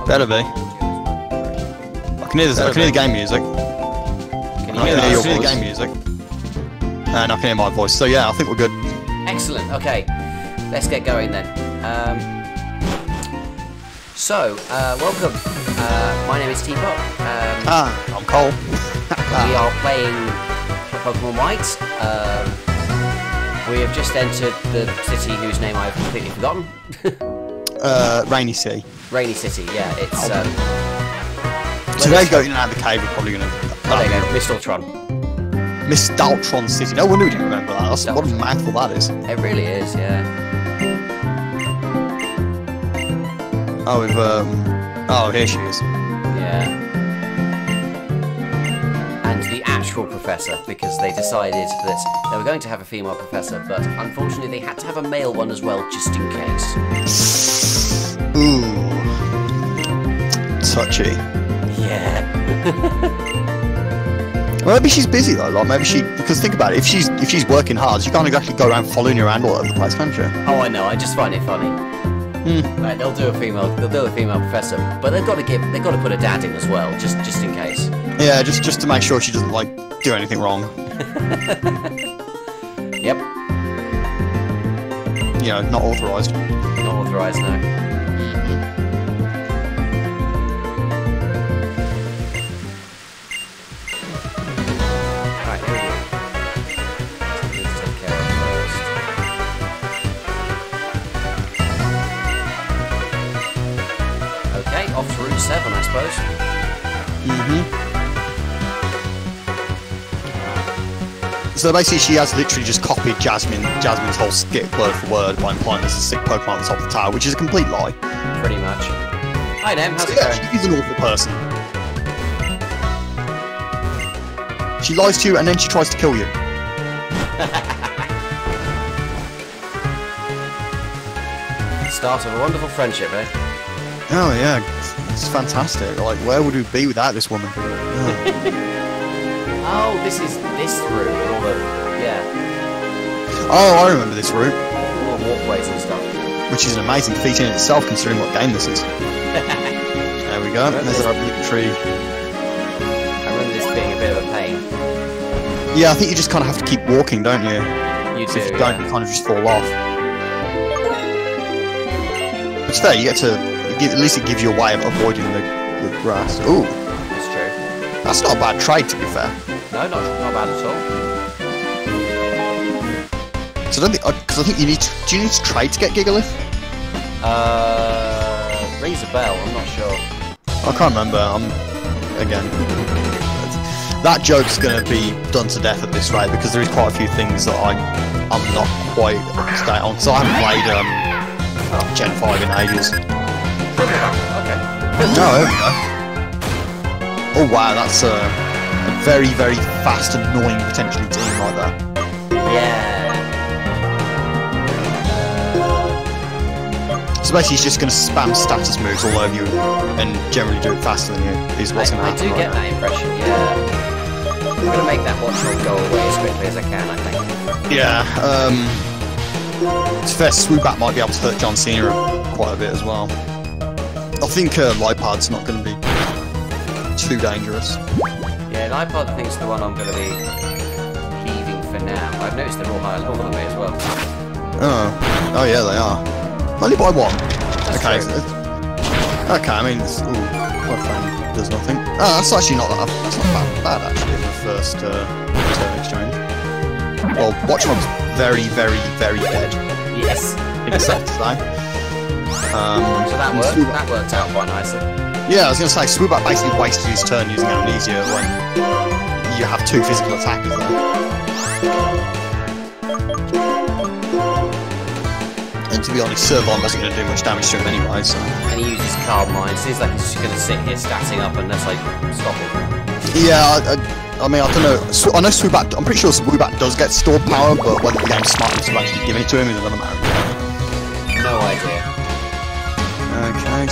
Better be. I can hear the game music. Can you I hear can hear that? your game music. And I can hear my voice. So yeah, I think we're good. Excellent. Okay, let's get going then. Welcome. My name is Teapot. I'm Cole. We are playing Pokemon White. We have just entered the city whose name I've completely forgotten. Rainy Sea. Rainy City, yeah. It's Today going out of the cave, we're probably gonna. there you go, Misteltron. Miss Daltron City. No wonder we didn't remember that. That's, what a mouthful that is. It really is, yeah. Oh, we've oh, here she is. Yeah. And the actual professor, because they decided that they were going to have a female professor, but unfortunately they had to have a male one as well, just in case. Ooh. Touchy. Yeah. Well, maybe she's busy though. Like maybe because think about it. If she's working hard, she can't exactly go around following you around all over the place, can she? Oh, I know. I just find it funny. Like, they'll do a female professor, but they've got to put a dad in as well, just in case. Yeah, just to make sure she doesn't like do anything wrong. Yep. You know, not authorised. Not authorised, no. Right, here we go. Something to take care of first. Okay, off to Route 7, I suppose. So basically, she has literally just copied Jasmine's whole skit word for word by implying there's a sick Pokemon at the top of the tower, which is a complete lie. Pretty much. Hi, Nem. How's it Yeah, going? she's an awful person. She lies to you and then she tries to kill you. Start of a wonderful friendship, eh? Oh yeah, it's fantastic. Like, where would we be without this woman? Oh. Oh, this is this route with all the Oh, I remember this route, all the walkways and stuff. which is an amazing feat in itself, considering what game this is. There we go. There's our tree. I remember this being a bit of a pain. Yeah, I think you just kind of have to keep walking, don't you? You So do, if you don't, you kind of just fall off. It's fair. You get to at least it gives you a way of avoiding the grass. Ooh, That's true. that's not a bad trade, to be fair. No, not bad at all. So I don't think because I think you need to. Do you need to trade to get Gigalith? Rings a bell. I'm not sure. I can't remember. Again, that joke's going to be done to death at this rate because there is quite a few things that I'm not quite up to date on. So I haven't played Gen 5 in ages. Okay. No, there we go. Oh wow, that's a very, very fast, annoying, potentially team like that. Yeah. So basically, he's just going to spam status moves all over you and generally do it faster than you. Is what's going to I happen. do get that impression. Yeah. I'm gonna make that watchword go away as quickly as I can. I think. Yeah. It's fair. Swoobat might be able to hurt John Cena quite a bit as well. I think Lipard's not going to be too dangerous. Yeah, an iPod I think is the one I'm going to be heaving for now. I've noticed they're all higher level than me as well. Oh yeah, they are. Only by one. That's Okay. true. Okay, I mean, does nothing. Oh, that's actually not that. That's not bad actually. In the first turn exchange. Well, Watchmog's very, very, very dead. Yes. It's safe to say. So that and worked. Swoobat- That worked out quite nicely. Yeah, I was going to say, Swoobat basically wasted his turn using Amnesia when you have two physical attackers there. And to be honest, Servon wasn't going to do much damage to him anyway, so... And he uses Card Mine. Seems like he's just going to sit here statting up unless I stop him. Yeah, I mean, I don't know. I know Swoobat, I'm pretty sure Swoobat does get stored power, but whether the game's smart enough to actually give it to him is another matter. No idea. Okay,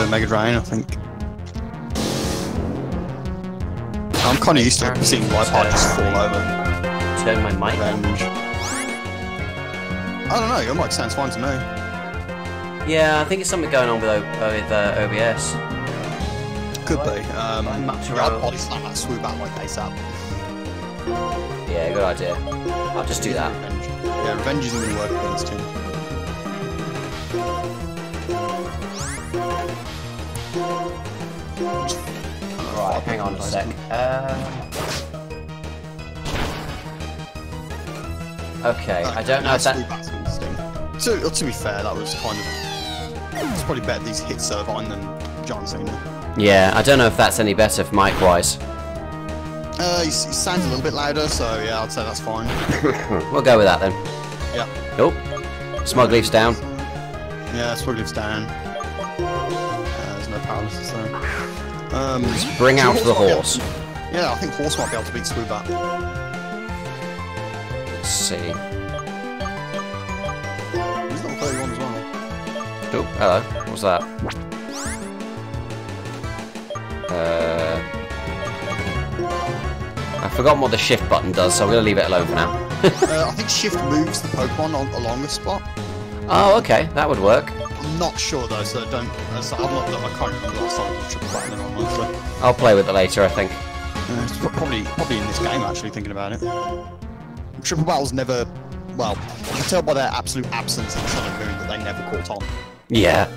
Mega Drain, I think. I'm kind of used to seeing Lipard just fall over. Turn my mic on. Revenge. I don't know, your mic sounds fine to me. Yeah, I think it's something going on with OBS. Could be. Much Yeah, I'd body slam that swoop out like ASAP. Yeah, good idea. I'll just do that. Revenge. Yeah, revenge isn't going to work against him. Right, hang on a sec. Okay, I don't know if that... To be fair, that was kind of... It's probably better these hits Irvine than John Cena. Yeah, I don't know if that's any better for mic-wise. He sounds a little bit louder, so yeah, I'd say that's fine. We'll go with that then. Yeah. Oh, Smug Leaf's down. Yeah, Smug Leaf's down. There's no paralysis there. Just bring out the horse. Yeah, I think Horse might be able to beat Swoobat. Let's see. He's not 31 as well. Oh, hello. What's that? I've forgotten what the shift button does, so I'm going to leave it alone for now. I think shift moves the Pokemon along the spot. Oh, okay, that would work. I'm not sure though, so don't. So I can't remember last time I did triple battle on one, so. I'll play with it later, I think. It's probably in this game actually, thinking about it. Triple battles never. Well, you can tell by their absolute absence in Sun and Moon that they never caught on. Yeah.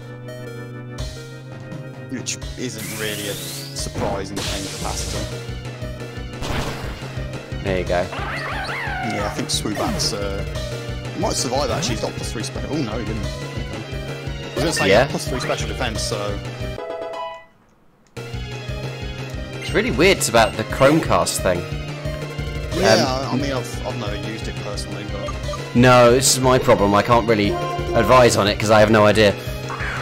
Which isn't really a surprise in any capacity. There you go. Yeah, I think Swoobat's might survive actually. He's got +3 special. Oh no, he didn't. I was gonna say Yeah. +3 special defense, so. It's really weird about the Chromecast thing. Yeah, I mean, I've never used it personally, but. No, this is my problem. I can't really advise on it because I have no idea.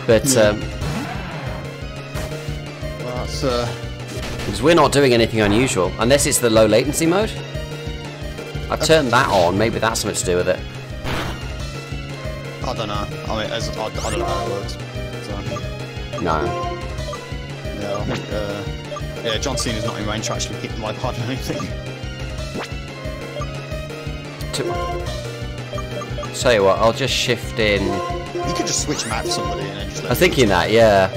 But Well, that's because we're not doing anything unusual, unless it's the low latency mode. I've turned that on. Maybe that's something to do with it. I don't know. I mean, I don't know how it works. So, No. yeah, I think, yeah, John Cena's not in range to actually hit my pod or anything. Tell you what, I'll just shift in. You could just switch him out for somebody and then just let I'm thinking that, yeah.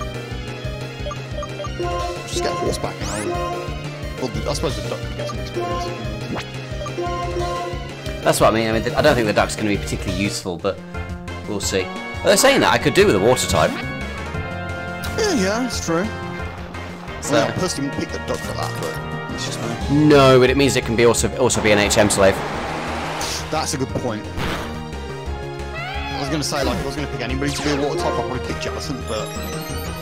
just get a horse back and well, I suppose the duck could get some experience. That's what I mean. I mean, I don't think the duck's going to be particularly useful, but we'll see. But they're saying that I could do with a water type. Yeah, that's true. So, Well, I personally wouldn't pick the duck for that, but it's just me. no, but it means it can be also be an HM slave. That's a good point. I was going to say, like, if I was going to pick anybody to be a water type, I'd probably pick Jellicent, but...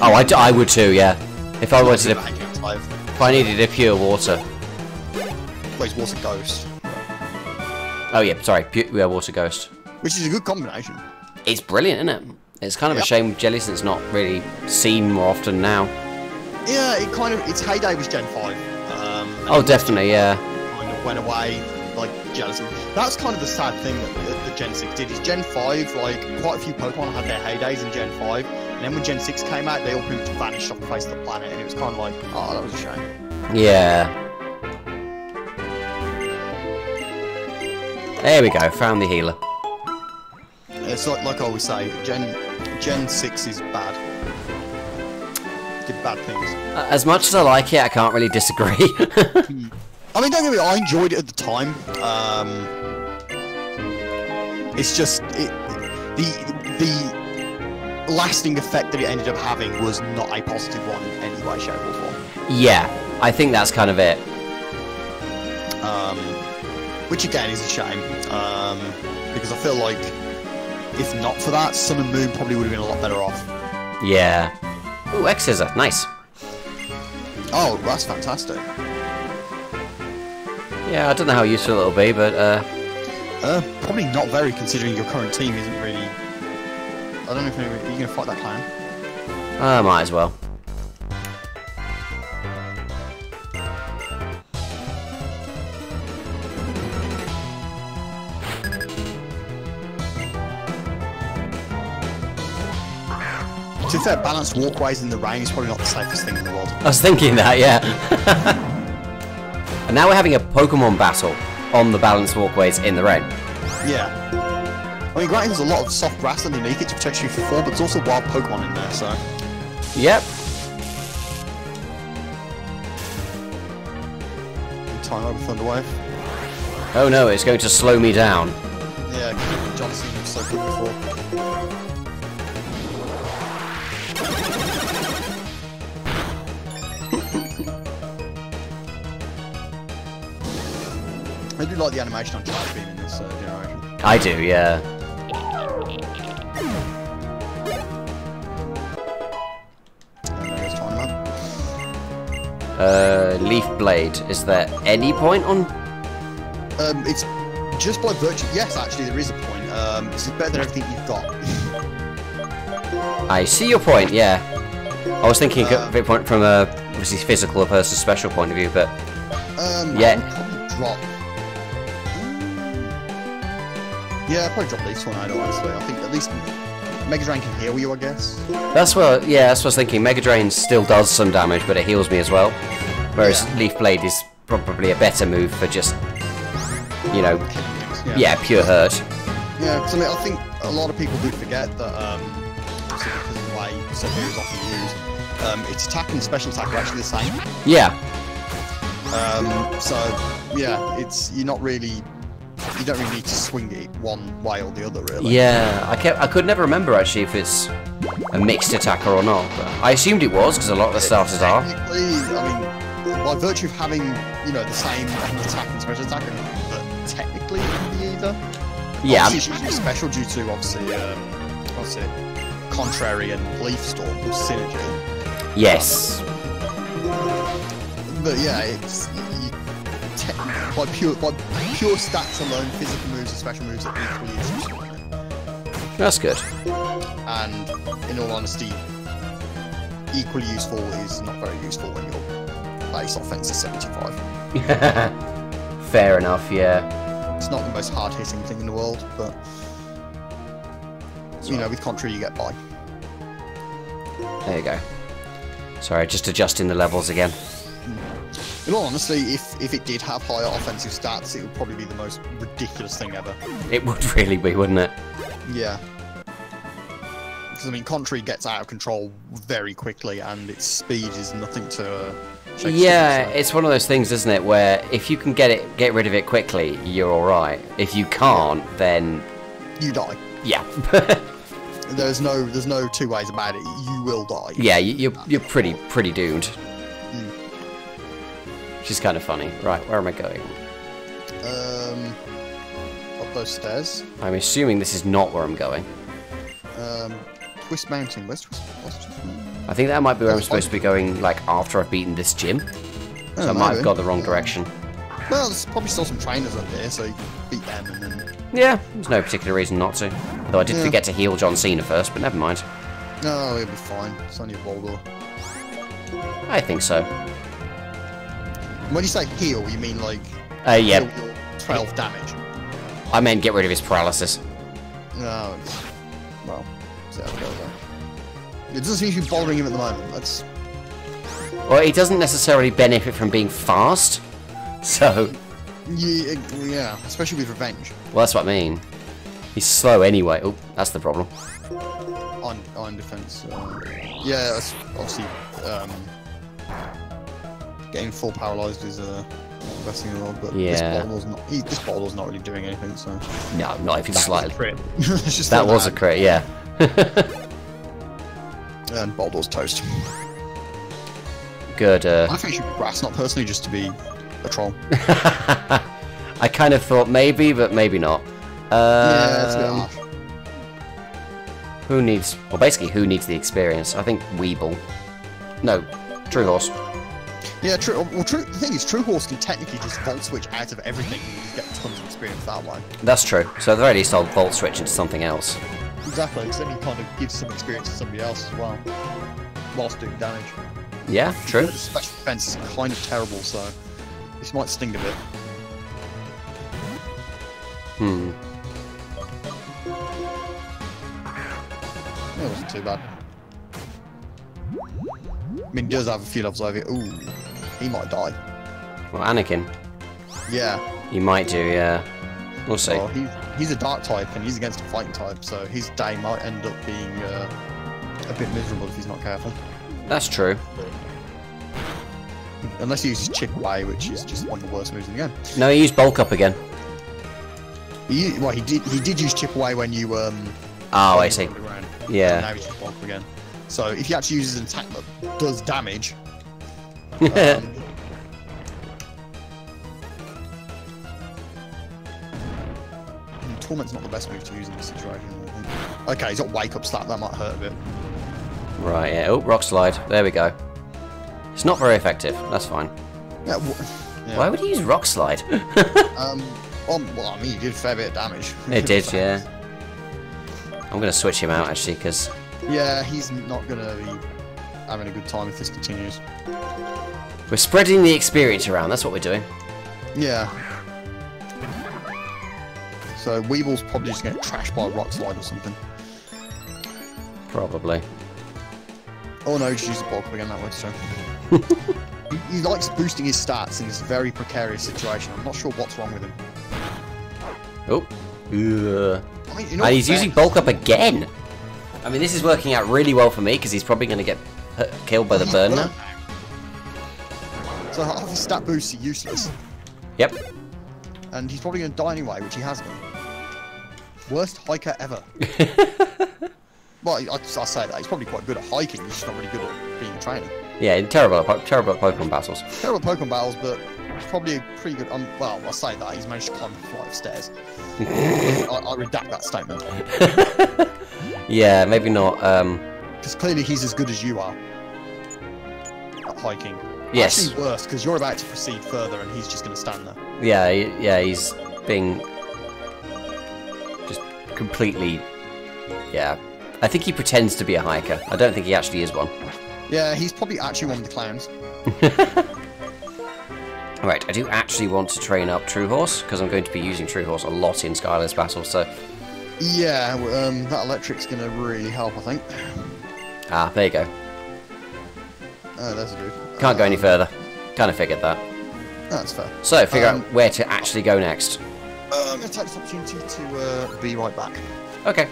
Oh, I would too, yeah. If I wanted If I needed a pure water. Well, he's Water Ghost, Oh yeah, sorry, pure water ghost. which is a good combination. It's brilliant, isn't it? It's kind of a Yep. shame Jellicent's not really seen more often now. Yeah, its heyday was Gen 5. Oh, definitely, yeah. Kind of went away, like, Jellicent. That's kind of the sad thing that Gen 6 did, is Gen 5, like, quite a few Pokemon had their heydays in Gen 5, and then when Gen 6 came out, they all pretty much vanished off the face of the planet, and it was kind of like, oh, that was a shame. Yeah. There we go, found the healer. It's like I always say, Gen 6 is bad. Did bad things. As much as I like it, I can't really disagree. I mean, don't get me wrong, I enjoyed it at the time. It's just the lasting effect that it ended up having was not a positive one in any way, shape, or form. Yeah, I think that's kind of it. Which again is a shame, because I feel like if not for that, Sun and Moon probably would have been a lot better off. Yeah. Ooh, X-Scissor, nice. Oh, that's fantastic. Yeah, I don't know how useful it'll be, but Probably not very, considering your current team isn't really... I don't know if you're going to fight that clan. I might as well. To be fair, balanced walkways in the rain is probably not the safest thing in the world. I was thinking that, yeah. And now we're having a Pokemon battle on the balanced walkways in the rain. Yeah. I I mean, granted, there's a lot of soft grass underneath it to protect you from fall, but there's also wild Pokemon in there, so... Yep. Time over Thunder Wave. Oh no, it's going to slow me down. Yeah, John Cena was so good before. I do like the animation on Charge Beam in this generation. I do, yeah. And there's time Leaf Blade. Is there any point on? It's just by virtue. Yes, actually, there is a point. This is better than everything you've got. I see your point. Yeah. I was thinking of it from a obviously physical versus special point of view, but yeah. I would probably drop. Yeah, I'd probably drop this one out, honestly. I think at least Mega Drain can heal you, I guess. That's what. Yeah, that's what I was thinking. Mega Drain still does some damage, but it heals me as well. Whereas Leaf Blade is probably a better move for just, you know, pure hurt. Yeah, because I mean, I think a lot of people do forget that, because of the way Sylvia is often used, its attack and special attack are actually the same. Yeah. So yeah, you don't really need to swing it one way or the other, really. Yeah, I could never remember actually if it's a mixed attacker or not. But I assumed it was because a lot of the starters are. Technically, I mean, by virtue of having the same attack and special attack, but technically it can be either. Yeah. Obviously, it's usually special due to obviously Contrary and Leaf Storm synergy. Yes. But yeah, it's by pure stats alone, physical moves and special moves are equally as useful. That's good. And in all honesty, equally useful is not very useful when your base offense is 75. Fair enough, yeah. It's not the most hard-hitting thing in the world, but with Contrary you get by. There you go. Sorry, just adjusting the levels again. In all honesty, if it did have higher offensive stats, it would probably be the most ridiculous thing ever. It would really be, wouldn't it? Yeah. Because, I mean, Contrary gets out of control very quickly, and its speed is nothing to... Yeah, it's one of those things, isn't it, where if you can get rid of it quickly, you're alright. If you can't, then... You die. Yeah. There's no two ways about it. You will die. Yeah, you're pretty doomed. Which is kind of funny. Right, where am I going? Up those stairs. I'm assuming this is not where I'm going. Twist Mountain. Where's Twist Mountain? I think that might be where I'm supposed to be going, like, after I've beaten this gym. So I might have got the wrong direction. Well, there's probably still some trainers up there, so you beat them and then... Yeah, there's no particular reason not to. Though I did forget to heal John Cena first, but never mind. No, he'll be fine. It's only a Boulder. I think so. When you say heal, you mean like... Yeah. Heal your 12 damage? I meant get rid of his paralysis. No, it's... Well, see how it goes then. It doesn't seem to be bothering him at the moment. That's... Well, he doesn't necessarily benefit from being fast, so... Yeah, especially with Revenge. Well, that's what I mean. He's slow anyway. Oh, that's the problem. On defense. Yeah, that's obviously... getting full paralyzed is not the best thing in the world, but this Bottle's not really doing anything, so... No, not even slightly. It's just that was a crit, yeah. And Baldur's toast. Good, I think you should be grass, not personally, just to be a troll. I kind of thought maybe, but maybe not. Yeah, it's a bit harsh. Who needs... Well, basically, who needs the experience? I think Weeble. No, True Horse. Yeah, the thing is, True Horse can technically just Volt Switch out of everything and you get tons of experience that way. That's true. So at the very least, I'll Volt Switch into something else. Exactly, because then you kind of give some experience to somebody else as well, whilst doing damage. Yeah, true. The special defense is kind of terrible, so this might sting a bit. It wasn't too bad. I mean, he does have a few levels over here. Ooh, he might die. Well, Anakin. Yeah. He might do, yeah. We'll see. Well, he's a dark type and he's against a fighting type, so his day might end up being a bit miserable if he's not careful. That's true. Unless he uses Chip Away, which is just one of the worst moves in the game. No, he used Bulk Up again. He did use Chip Away when you Oh, I see. Yeah. Now he's just Bulk Up again. So if he actually uses an attack that does damage, Torment's not the best move to use in this situation. I think. Okay, he's got Wake Up Slap, that might hurt a bit. Right, yeah. Oh, Rock Slide. There we go. It's not very effective. That's fine. Yeah, Why would he use Rock Slide? Well, I mean, he did a fair bit of damage. It did, yeah. I'm going to switch him out, actually, because... Yeah, he's not going to be having a good time if this continues. We're spreading the experience around. That's what we're doing. Yeah. So Weeble's probably just getting trashed by a Rock Slide or something. Probably. Oh no, just use the Bulk Up again, that works too. he likes boosting his stats in this very precarious situation. I'm not sure what's wrong with him. Oh. I mean, you know And he's using Bulk Up again. I mean, this is working out really well for me, because he's probably going to get killed by the burn now. So half his stat boosts are useless. Yep. And he's probably going to die anyway, which he has done. Worst hiker ever. Well, I say that. He's probably quite good at hiking, he's just not really good at being a trainer. Yeah, terrible at Pokemon battles. Terrible at Pokemon battles, but he's probably a pretty good... well, I say that. He's managed to climb a flight of stairs. I redact that statement. Yeah, maybe not. Because clearly he's as good as you are at hiking. Yes. Actually worse, because you're about to proceed further and he's just going to stand there. Yeah, he's being... just completely... Yeah. I think he pretends to be a hiker. I don't think he actually is one. Yeah, he's probably actually one of the clowns. Right, I do actually want to train up True Horse, because I'm going to be using True Horse a lot in Skyless Battle, so... Yeah, that electric's going to really help, I think. Ah, there you go. Oh, there's a dude. Can't go any further. Kind of figured that. That's fair. So, figure out where to actually go next. I'm going to take this opportunity to be right back. Okay.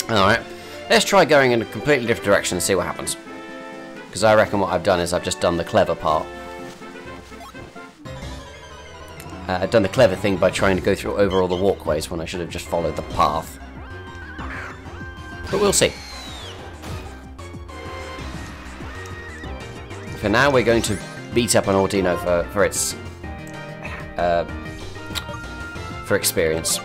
Alright, let's try going in a completely different direction and see what happens. Because I reckon what I've done is I've just done the clever part. I've done the clever thing by trying to go through over all the walkways when I should have just followed the path. But we'll see. For now, we're going to beat up an Audino for its... for experience.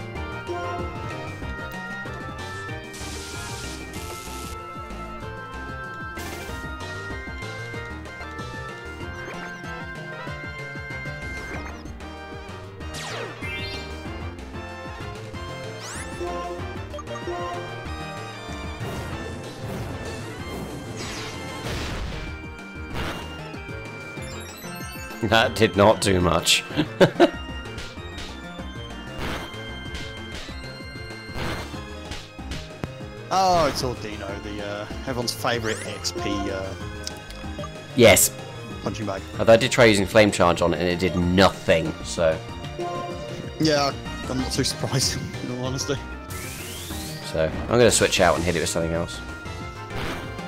That did not do much. Oh, it's Audino, everyone's favourite XP Yes. punching bag. Although I did try using Flame Charge on it and it did nothing, so... Yeah, I'm not too surprised, in all honesty. So, I'm going to switch out and hit it with something else.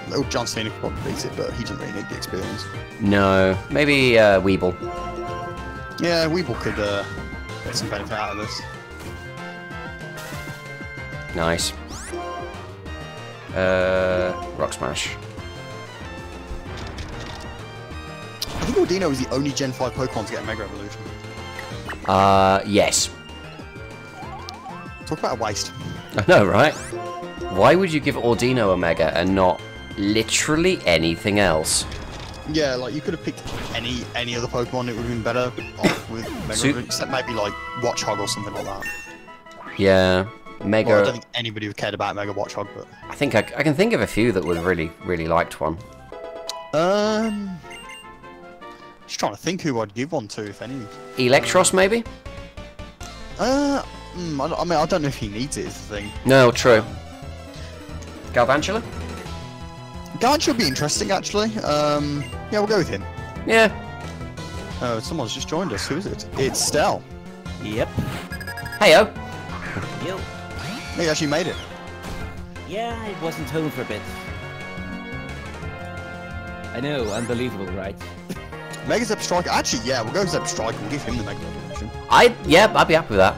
Little John Cena could probably beat it, but he doesn't really need the experience. No, maybe Weeble. Yeah, Weeble could get some benefit out of this. Nice. Rock Smash. I think Audino is the only Gen 5 Pokemon to get a Mega Evolution. Yes. Talk about a waste. I know, right? Why would you give Audino a Mega and not literally anything else? Yeah, like you could have picked any other Pokemon, it would have been better off with Mega Evolution, except maybe like Watchog or something like that. Yeah, Mega... Well, I don't think anybody would cared about Mega Watchog, but... I think I can think of a few that would have really liked one. Just trying to think who I'd give one to, if any. Electros, maybe? I mean, I don't know if he needs it, is the thing. No, true. Galvantula? Garch would be interesting, actually. Yeah, we'll go with him. Yeah. Oh, someone's just joined us. Who is it? It's Stell. Yep. Heyo. Yo. He actually made it. Yeah, I wasn't home for a bit. I know, unbelievable, right? Mega Zep Striker. Actually, yeah, we'll go with Zep Striker. We'll give him the Mega Evolution. Yeah, I'd be happy with that.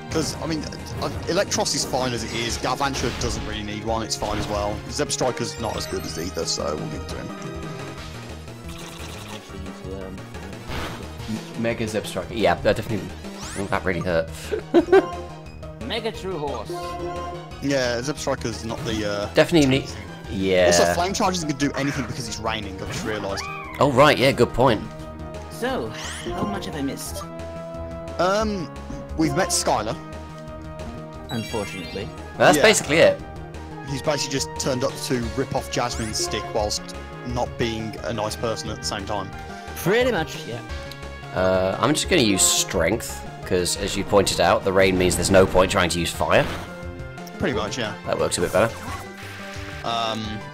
Because, I mean, Electros is fine as it is. Galvantula doesn't really need one. It's fine as well. Zep Striker's not as good as either, so we'll give it to him. Mega Zeb Striker. Yeah, that definitely. Oh, that really hurt. Mega True Horse. Yeah, Zep Striker's not the. Definitely need. Yeah. Also, Flame Charge isn't going to do anything because it's raining. I just realised. Oh right, yeah, good point. So, how much have I missed? We've met Skylar. Unfortunately. That's Yeah. basically it. He's basically just turned up to rip off Jasmine's stick whilst not being a nice person at the same time. Pretty much, yeah. I'm just going to use Strength, because as you pointed out, the rain means there's no point trying to use Fire. Pretty much, yeah. That works a bit better.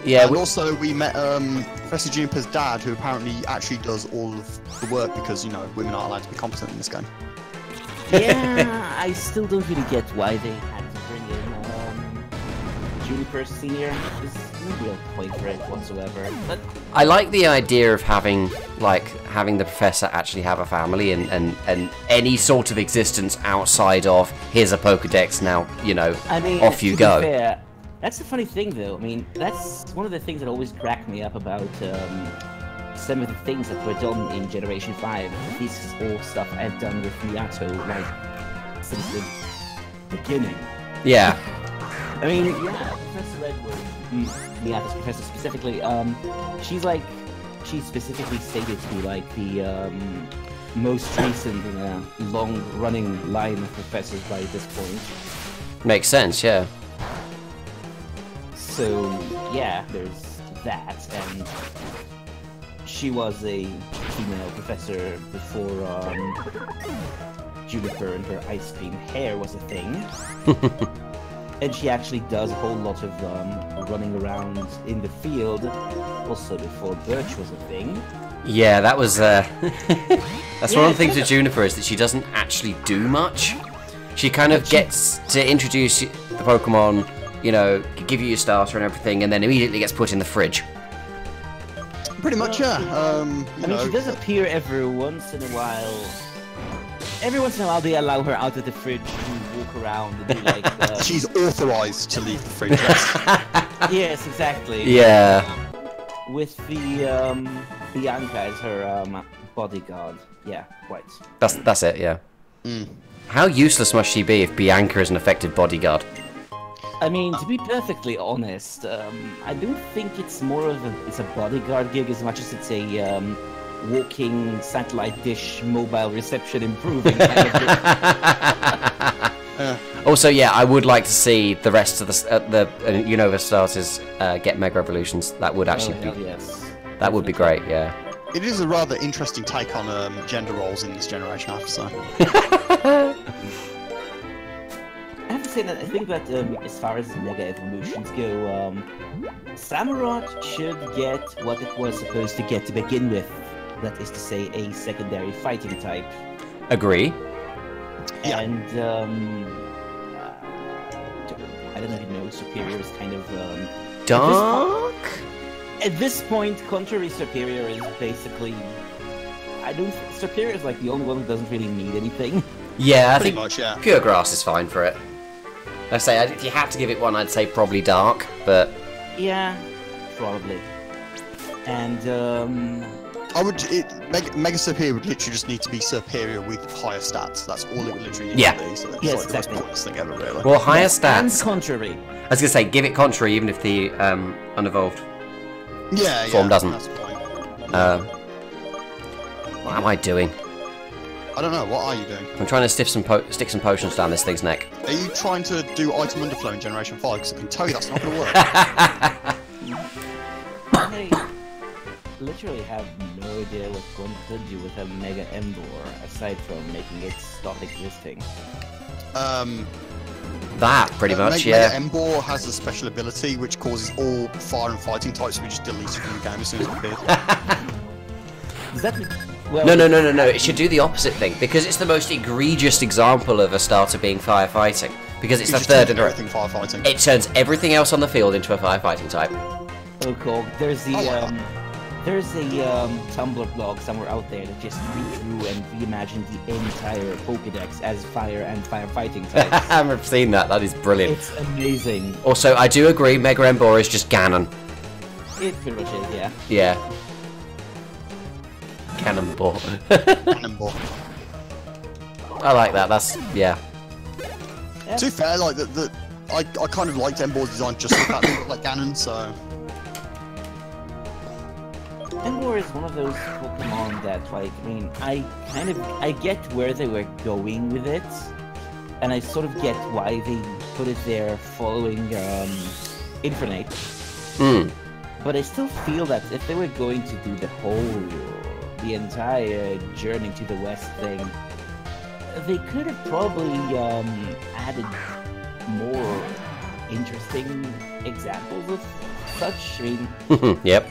Yeah, and also we met Professor Juniper's dad, who apparently actually does all of the work because, you know, women aren't allowed to be competent in this game. Yeah, I still don't really get why they had to bring in Juniper Senior. There's no real point for it whatsoever. But I like the idea of having the professor actually have a family and any sort of existence outside of here's a Pokedex now, you know, I mean, off you to be go. fair, that's the funny thing, though. I mean, that's one of the things that always cracked me up about some of the things that were done in Generation 5. This is all stuff I've done with Miyato, like, since the beginning. Yeah. I mean, yeah, Professor Redwood, Miyato's professor specifically, she specifically stated to be like the most recent in a long-running line of professors by this point. Makes sense, yeah. So, yeah, there's that, and she was a female professor before Juniper and her ice cream hair was a thing. And she actually does a whole lot of running around in the field, also before Birch was a thing. Yeah, that was that's one of the things with Juniper is that she doesn't actually do much. She kind of gets to introduce the Pokemon, you know, give you your starter and everything, and then immediately gets put in the fridge. Pretty much, yeah. I mean, she does appear every once in a while. Every once in a while, they allow her out of the fridge to walk around and do like. She's authorized to leave the fridge. Yes, exactly. Yeah. With the Bianca as her bodyguard. Yeah, right. That's it. Yeah. How useless must she be if Bianca is an effective bodyguard? I mean, to be perfectly honest, I don't think it's more of a bodyguard gig as much as it's a walking satellite dish mobile reception improving kind of Also, yeah, I would like to see the rest of the Unova starters get Mega Evolutions. That would actually be that would be great. Yeah. It is a rather interesting take on gender roles in this generation, I have to say. I have to say that I think that as far as Mega Evolutions go, Samurott should get what it was supposed to get to begin with. That is to say, a secondary fighting type. Agree. Yeah. And I don't even know. Superior is kind of Dark. At this point, contrary Superior is basically. Superior is like the only one who doesn't really need anything. Yeah, I Pretty think much, yeah. Pure Grass is fine for it. I say if you had to give it one, I'd say probably Dark, but Yeah, probably. And Mega Superior would literally just need to be superior with higher stats. That's all it would literally need Yeah. to be. So it's Yes, like the most exactly. pointless thing ever, really. well, higher and stats. contrary. I was gonna say give it contrary, even if the unevolved yeah, form doesn't. That's the point. What am I doing? I don't know. What are you doing? I'm trying to stick some potions down this thing's neck. Are you trying to do item underflow in Generation 5? Because I can tell you that's not going to work. Hey, let's literally have no idea what one could do with a Mega Embor, aside from making it stop existing. That, pretty much, Mega yeah. Embor has a special ability which causes all fire and fighting types to be just deleted from the game as soon as it appears. Does that well, No. It should do the opposite thing, because it's the most egregious example of a starter being firefighting. Because it's It the just third turns in a row. everything firefighting. It turns everything else on the field into a firefighting type. Oh, cool. There's the I like there's a Tumblr blog somewhere out there that just redrew and reimagined the entire Pokédex as fire and firefighting types. I've seen that. That is brilliant. It's amazing. Also, I do agree, Mega Embor is just Ganon. It pretty much is, yeah. Yeah. Cannonball. Cannonball. I like that. That's yeah. To be fair, like I kind of liked Embor's design just for that look like Ganon, so Embor is one of those Pokemon that, like, I mean, I get where they were going with it, and I sort of get why they put it there following Infernape. But I still feel that if they were going to do the entire Journey to the West thing, they could have probably added more interesting examples of such. I mean, Yep.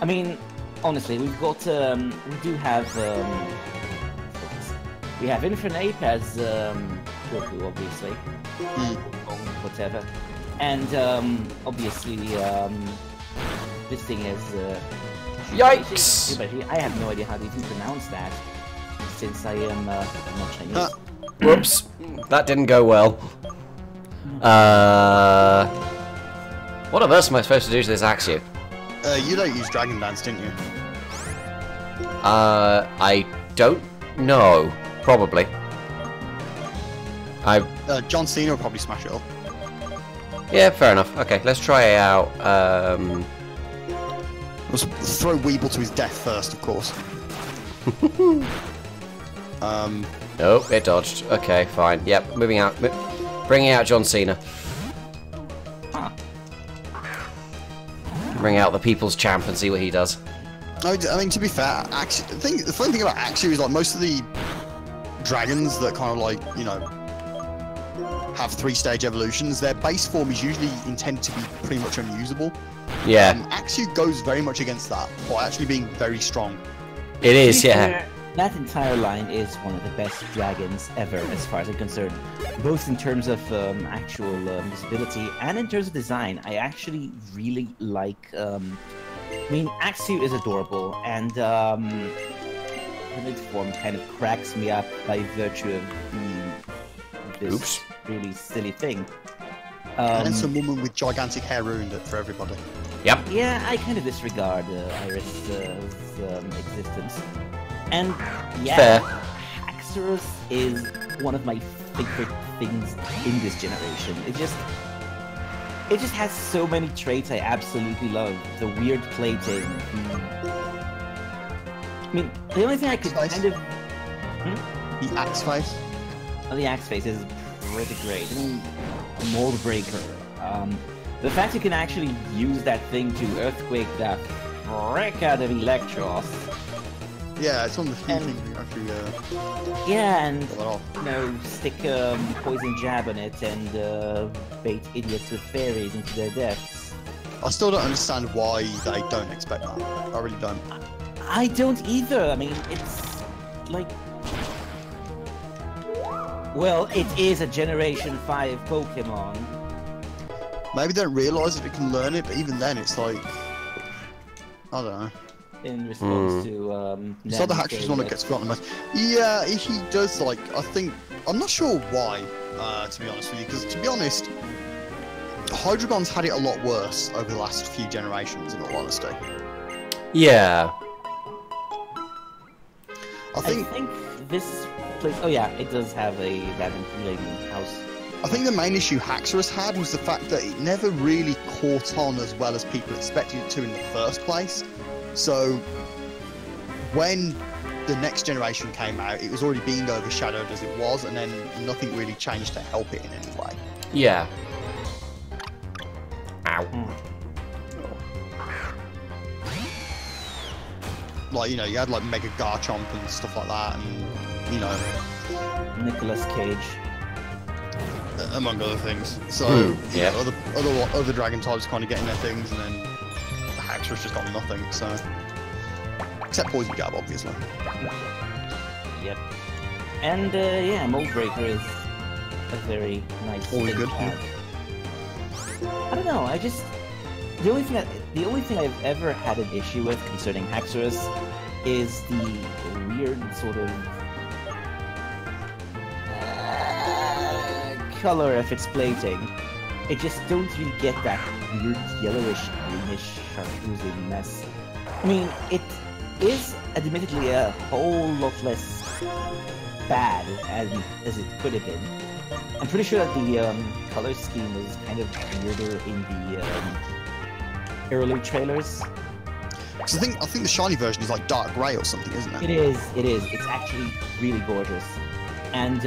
I mean, honestly, we've got we do have Infernape as Goku, obviously, whatever, and obviously this thing is Yikes! I have no idea how to even pronounce that, since I am not Chinese. Whoops. That didn't go well. What on earth am I supposed to do to this Axew? you don't use Dragon Dance, didn't you? I don't know. Probably. John Cena will probably smash it up. Yeah, fair enough. Okay, let's try it out. Let's throw Weeble to his death first, of course. Nope, it dodged. Okay, fine. Yep, moving out. Bringing out John Cena. Bring out the People's Champ and see what he does. I mean, to be fair, the funny thing about Axew is like most of the dragons that kind of like, you know, have 3-stage evolutions, their base form is usually intended to be pretty much unusable. Yeah, Axew goes very much against that by actually being very strong. it is, To be yeah. fair, that entire line is one of the best dragons ever, as far as I'm concerned. Both in terms of actual usability and in terms of design. I actually really like. I mean, Axew is adorable, and its form kind of cracks me up by virtue of this really silly thing. And then some woman with gigantic hair ruined it for everybody. Yep. Yeah, I kind of disregard Iris' existence. And yeah, Fair. Haxorus is one of my favorite things in this generation. It just has so many traits I absolutely love. The weird plating. I mean, the only thing I could Spice. kind of... The Axe Face. Oh, the Axe Face is pretty great. I mean, Mold Breaker. The fact you can actually use that thing to Earthquake the frick out of Electros. Yeah, it's one of the few And- things we actually Yeah, and pull it off. you know, stick poison jab on it and bait idiots with fairies into their deaths. I still don't understand why they don't expect that. I really don't. I don't either. I mean, it's like, well, it is a Generation 5 Pokemon. Maybe they don't realise that it can learn it, but even then, it's like, I don't know. In response to It's not the Nan's Haxorus one that failure. gets forgotten the most. Yeah, he does, like, I think, I'm not sure why, to be honest with you, because to be honest, Hydreigon's had it a lot worse over the last few generations, in all honesty. Yeah. I think this place. Oh yeah, it does have a Raven Healing house. I think the main issue Haxorus had was the fact that it never really caught on as well as people expected it to in the first place. So, when the next generation came out, it was already being overshadowed as it was, and then nothing really changed to help it in any way. Yeah. Ow. like, you know, you had like Mega Garchomp and stuff like that, and you know, Nicolas Cage. among other things. So yeah. you know, other dragon types kind of getting their things, and then the Haxorus just got nothing. So except Poison Jab, obviously. Yep. And yeah, Mold Breaker is a very nice Always thing good, to have. I don't know. The only thing I've ever had an issue with concerning Haxorus is the weird sort of color of its plating. It just don't really get that weird yellowish, greenish, chartreusey mess. I mean, it is admittedly a whole lot less bad as it could have been. I'm pretty sure that the color scheme was kind of weirder in the early trailers. Because I think the shiny version is like dark grey or something, isn't it? It is. It's actually really gorgeous. And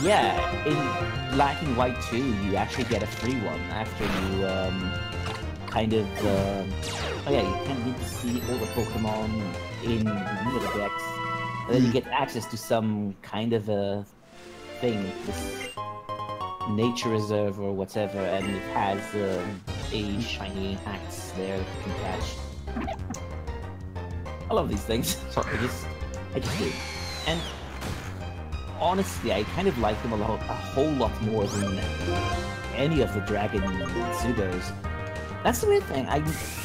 yeah, in Black and White 2, you actually get a free one after you kind of oh yeah, you kind of need to see all the Pokemon in the Dex, and then you get access to some kind of a thing, this nature reserve or whatever, and it has a shiny axe there that you can catch. I love these things. I just do. And honestly, I kind of like them a whole lot more than any of the Dragon pseudos. That's the weird thing. I'm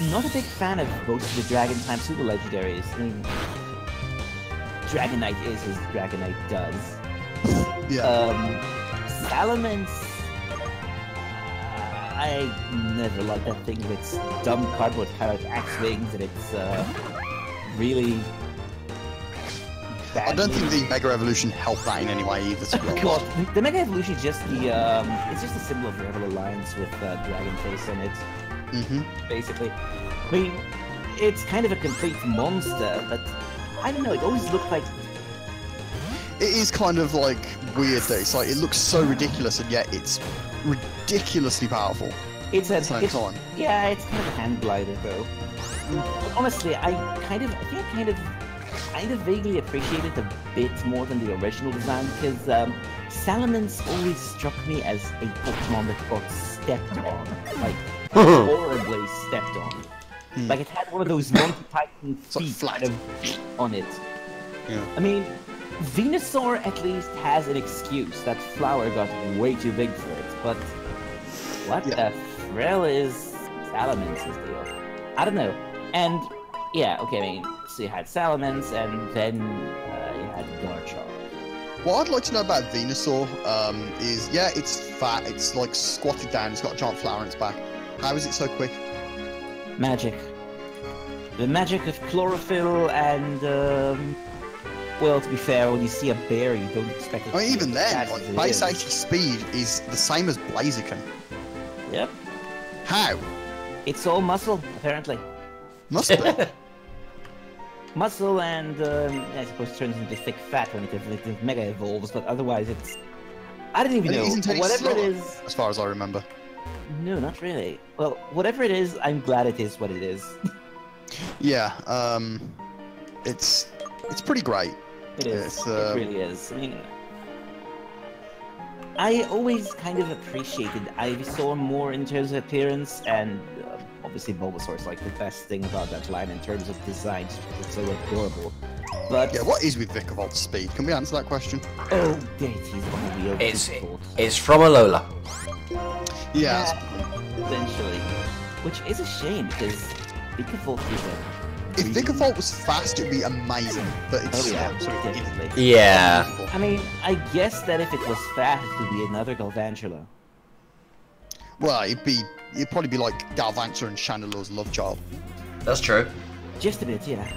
not a big fan of most of the Dragon time pseudo legendaries. I mean, Dragonite is as Dragonite does. Yeah. Salamence, I never liked that thing with its dumb cardboard cutout axe wings and its really bad. I don't think the Mega Evolution helped that in any way either. To be honest. God, the Mega Evolution is just the it's just a symbol of Rebel Alliance with Dragon Face on it. Basically, I mean, it's kind of a complete monster, but I don't know. It always looked like It is kind of like weird that it's like it looks so ridiculous and yet it's ridiculously powerful. it's At the same time. yeah, it's kind of a hand glider though. But honestly, I think I kind of vaguely appreciate it a bit more than the original design because Salamence always struck me as a Pokemon that got stepped on, like horribly stepped on. Like it had one of those Monty Python like feet flat. kind of on it. Yeah. I mean, Venusaur at least has an excuse. That flower got way too big for it, but what the frill is Salamance's deal? I don't know. And yeah, okay, I mean, so you had Salamence, and then you had Garchomp. What I'd like to know about Venusaur is, yeah, it's fat, it's like squatted down, it's got a giant flower on its back. How is it so quick? Magic. The magic of chlorophyll and, well, to be fair, when you see a bear, you don't expect it I mean, to be even as then, fast like, as it base is. 80 speed is the same as Blaziken. Yep. How? It's all muscle, apparently. Must be. Muscle and, I suppose turns into thick fat when it mega evolves, but otherwise it's... I don't even And it know. isn't any Whatever it slower, is... as far as I remember. No, not really. Well, whatever it is, I'm glad it is what it is. Yeah, it's pretty great. It is. It's, It really is. I mean, I always kind of appreciated Ivysaur more in terms of appearance, and obviously Bulbasaur is like the best thing about that line in terms of design. It's so adorable. But Yeah, what is with Vicavolt's speed? Can we answer that question? oh, deities on the It's from Alola. Yeah. eventually, which is a shame because Vikavolt is a If Vicavolt was fast, it'd be amazing. But it's Oh, yeah, so it definitely. Yeah. I mean, I guess that if it was fast, it would be another Galvantula. Well, it'd probably be like Galvantula and Chandelore's love child. That's true. Just a bit, yeah.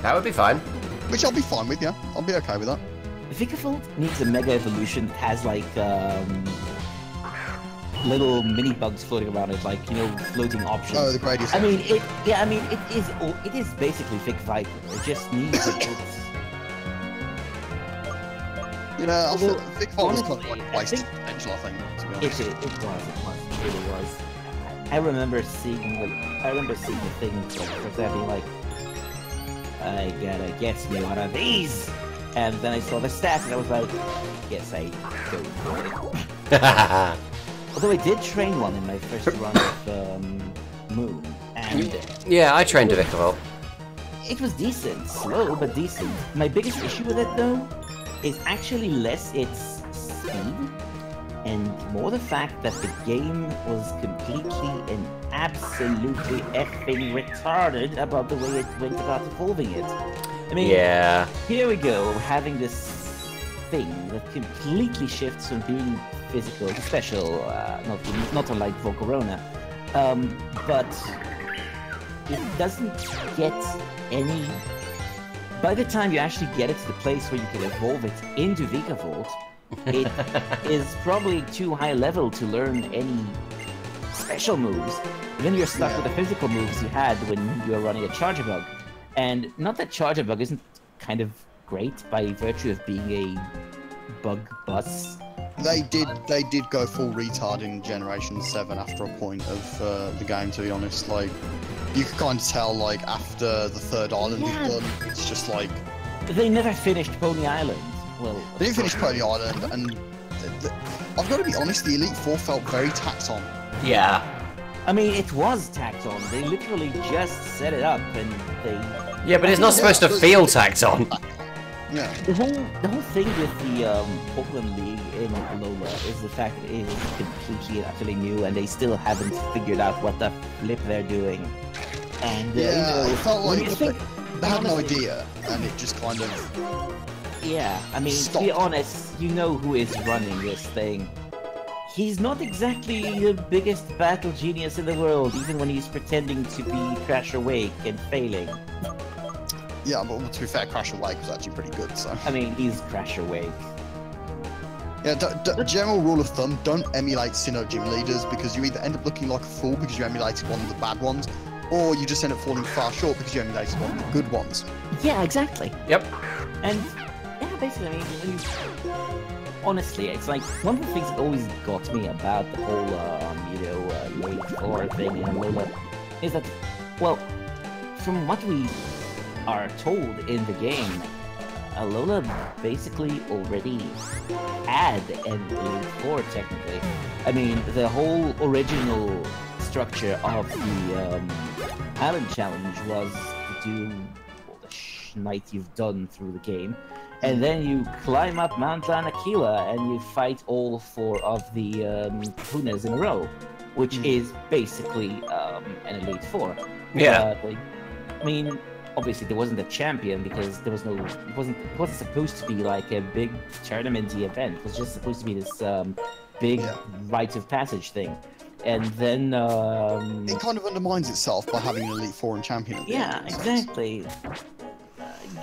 That would be fine. Which I'll be fine with, yeah. I'll be okay with that. Vikavolt needs a Mega Evolution that has like little mini bugs floating around it, like, you know, floating options. Oh, the Gradius. I mean, it is basically Vic Viper. It just needs a You know, I feel Vicavolt was kind of honestly, like I wasted think- potential, I think, to be It honest. was, it really was. I remember seeing the thing for that being like, I gotta get me one of these, and then I saw the stats and I was like, yes, I go for it. Although I did train one in my first run of Moon, and Yeah, I trained a Vikavolt. it was decent, slow but decent. My biggest issue with it though is actually less its speed and more the fact that the game was completely and absolutely effing retarded about the way it went about evolving it. I mean, Yeah. here we go, having this thing that completely shifts from being physical to special, not unlike Volcarona, but it doesn't get any... By the time you actually get it to the place where you can evolve it into Vikavolt, it is probably too high level to learn any special moves. And then you're stuck with the physical moves you had when you were running a Charger Bug. And not that Charger Bug isn't kind of great by virtue of being a bug bus. They did go full retard in Generation 7 after a point of the game, to be honest. Like, you could kind of tell, like, after the third island is done, it's just like... They never finished Pony Island. Well, They didn't finish Pony Island, and I've got to be honest, the Elite Four felt very tacked on. Yeah. I mean, it was tacked on. They literally just set it up, and they... Yeah, but it's not supposed to feel tacked on. Yeah. The whole thing with the Pokemon League in Alola is the fact that it is completely and utterly new, and they still haven't figured out what the flip they're doing. And Yeah, it felt when like you think, they had no honestly- idea, and it just kind of... Yeah, I mean, to Stop. be honest, you know who is running this thing. He's not exactly the biggest battle genius in the world, even when he's pretending to be Crash Awake and failing. Yeah, but to be fair, Crash Awake was actually pretty good, so... I mean, he's Crash Awake. Yeah, general rule of thumb, don't emulate Sinnoh gym leaders, because you either end up looking like a fool because you emulated one of the bad ones, or you just end up falling far short because you emulated one of the good ones. Yeah, exactly. Yep. And yeah, basically, I mean, when you... honestly, it's like one of the things that always got me about the whole, Elite Four thing in Alola is that, well, from what we are told in the game, Alola basically already had an Elite Four technically. I mean, the whole original structure of the Island Challenge was to do all the shite you've done through the game, and then you climb up Mount Lanakila and you fight all four of the Kahunas in a row, which is basically an Elite Four. Yeah. I mean, obviously there wasn't a champion because there was no, it wasn't supposed to be like a big tournament-y event. It was just supposed to be this big rite of passage thing. And then It kind of undermines itself by having an Elite Four and champion at the end, yeah, in a sense. exactly.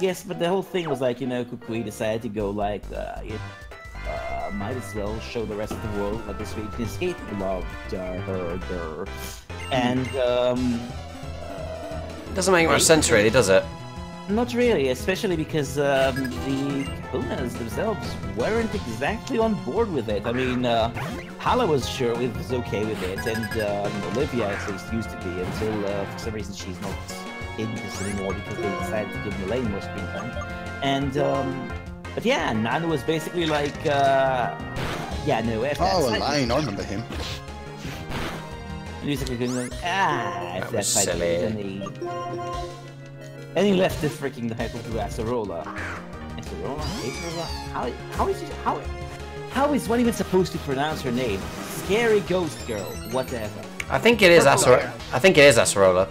Yes, but the whole thing was like, you know, Kukui decided to go like, might as well show the rest of the world what this region is capable of. And Doesn't make much sense, really, does it? not really, especially because the Kahunas themselves weren't exactly on board with it. I mean, Hala was okay with it, and Olivia at least used to be, until for some reason she's not interested anymore because they decided to give Mullane more screen time. And but yeah, Nana was basically like, yeah, no, F that. Oh, Elaine, I remember him. Basically going like, if That that was fight silly. and he left the freaking title to Acerola. Acerola? Acerola? How is one even supposed to pronounce her name? Scary Ghost Girl, whatever. I think it is Purple Acerola.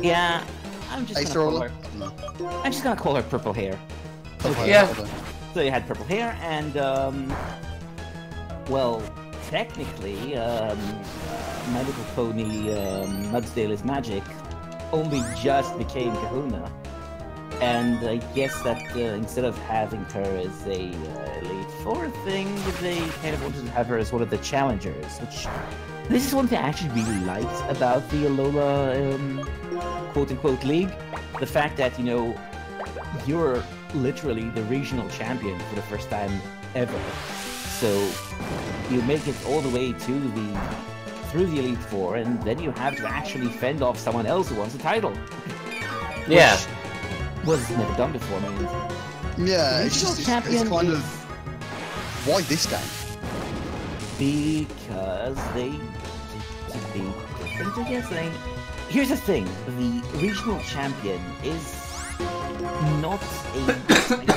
Yeah, I'm just gonna call Acerola? her. No. I'm just gonna call her Purple Hair. Yeah. So you had purple hair, and well, technically, My Little Pony Mudsdale is Magic only just became Kahuna, and I guess that instead of having her as a Elite Four thing, they kind of wanted to have her as one of the challengers. Which this is one thing I actually really liked about the Alola quote-unquote league, the fact that, you know, you're literally the regional champion for the first time ever. So you make it all the way to the through the Elite Four, and then you have to actually fend off someone else who wants a title. Yeah. Which was never done before. I mean, Yeah, it's Regional just champion it's kind is- of why this game? because they to be different, I guess. I mean, here's the thing: the regional champion is not a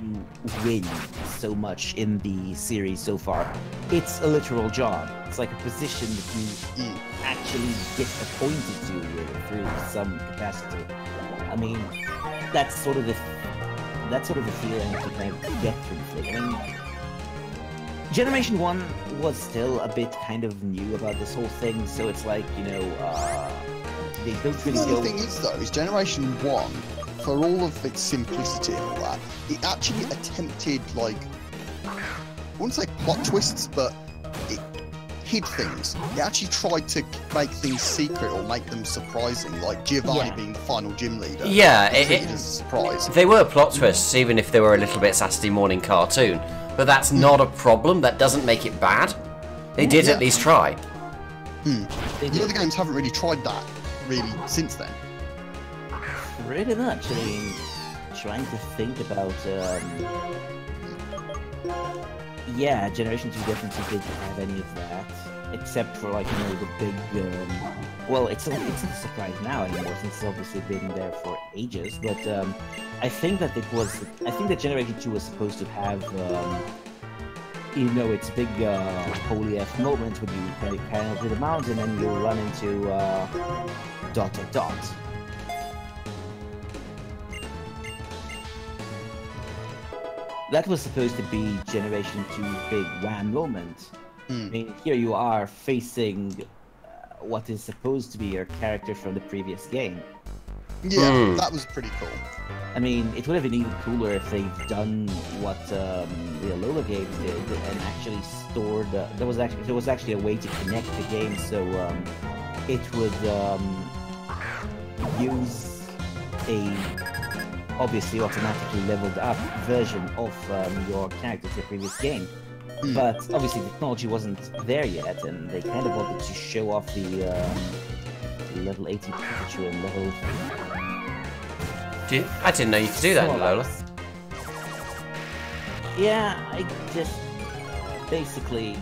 you win so much in the series so far. It's a literal job. It's like a position that you Mm. actually get appointed to through some capacity. I mean, that's sort of the feeling to kind of get through the thing. I mean, Generation 1 was still a bit kind of new about this whole thing, so it's like, you know, they don't really The go... thing is, though, is Generation 1, for all of its simplicity and all that, it actually attempted, like, I wouldn't say plot twists, but it hid things. It actually tried to make things secret or make them surprising, like Giovanni Yeah. being the final gym leader. Yeah, Treated as a surprise. they were plot twists, even if they were a little bit Saturday morning cartoon. But that's not a problem. That doesn't make it bad. They did Yeah. at least try. They The did other games haven't really tried that, really, since then. pretty much. I mean, trying to think about... yeah, Generation 2 definitely didn't have any of that. Except for, like, you know, the big... well, it's not a surprise now anymore, since it's obviously been there for ages, but I think that I think that Generation 2 was supposed to have, you know, its big holy F moment when you kind of hit a mountain and you run into dot dot dot. That was supposed to be Generation 2 big wham moment. I mean, here you are facing what is supposed to be your character from the previous game. Yeah, that was pretty cool. I mean, it would have been even cooler if they've done what the Alola games did and actually stored. There was actually a way to connect the game so it would use a obviously automatically leveled up version of your character to the previous game. But obviously the technology wasn't there yet, and they kind of wanted to show off the level 80 Pikachu and level... I didn't know you could do that in Lola. Yeah, I just basically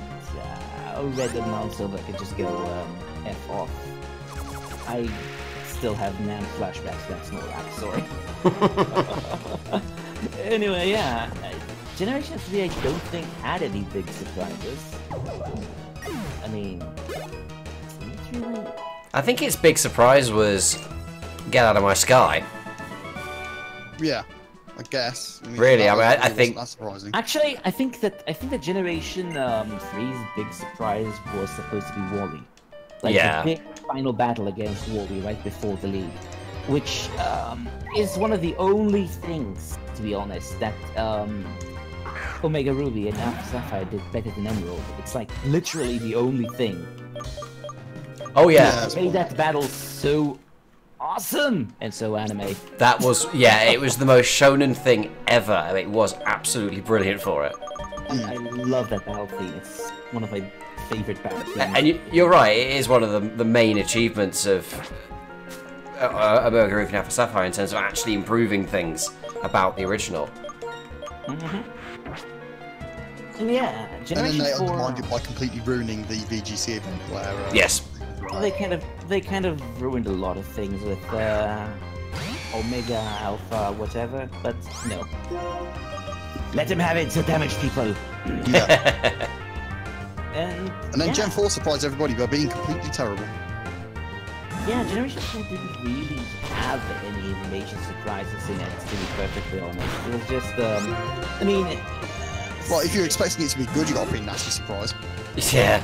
read the amount so that I could just go F off. I still have NAND flashbacks, that's no lie, sorry. Anyway, yeah. Generation 3 I don't think had any big surprises. I mean... literally... I think its big surprise was Get Out of My Sky. Yeah, I guess. Really, I mean, I wasn't think- that surprising. Actually, I think that Generation 3's big surprise was supposed to be Wally. Like Yeah. the big final battle against Wally right before the league, which is one of the only things, to be honest, that Omega Ruby and Alpha Sapphire did better than Emerald. It's like literally the only thing. Oh yeah, Yeah. It made that battle so awesome and so anime. that was it was the most shonen thing ever. I mean, it was absolutely brilliant for it. I love that battle theme. It's one of my favorite battle themes. And you're right, it is one of the main achievements of Omega Ruby and Alpha Sapphire in terms of actually improving things about the original. And yeah, And then Generation they 4... undermined it by completely ruining the VGC event where... Yes. They kind of ruined a lot of things with Omega, Alpha, whatever, but no. Let him have it to damage people. Yeah. And And then yeah, Gen 4 surprised everybody by being completely terrible. yeah, Generation 4 didn't really have any major surprises in it, to be perfectly honest. It was just, I mean... Well, if you're expecting it to be good, you got a pretty nasty surprise. Yeah.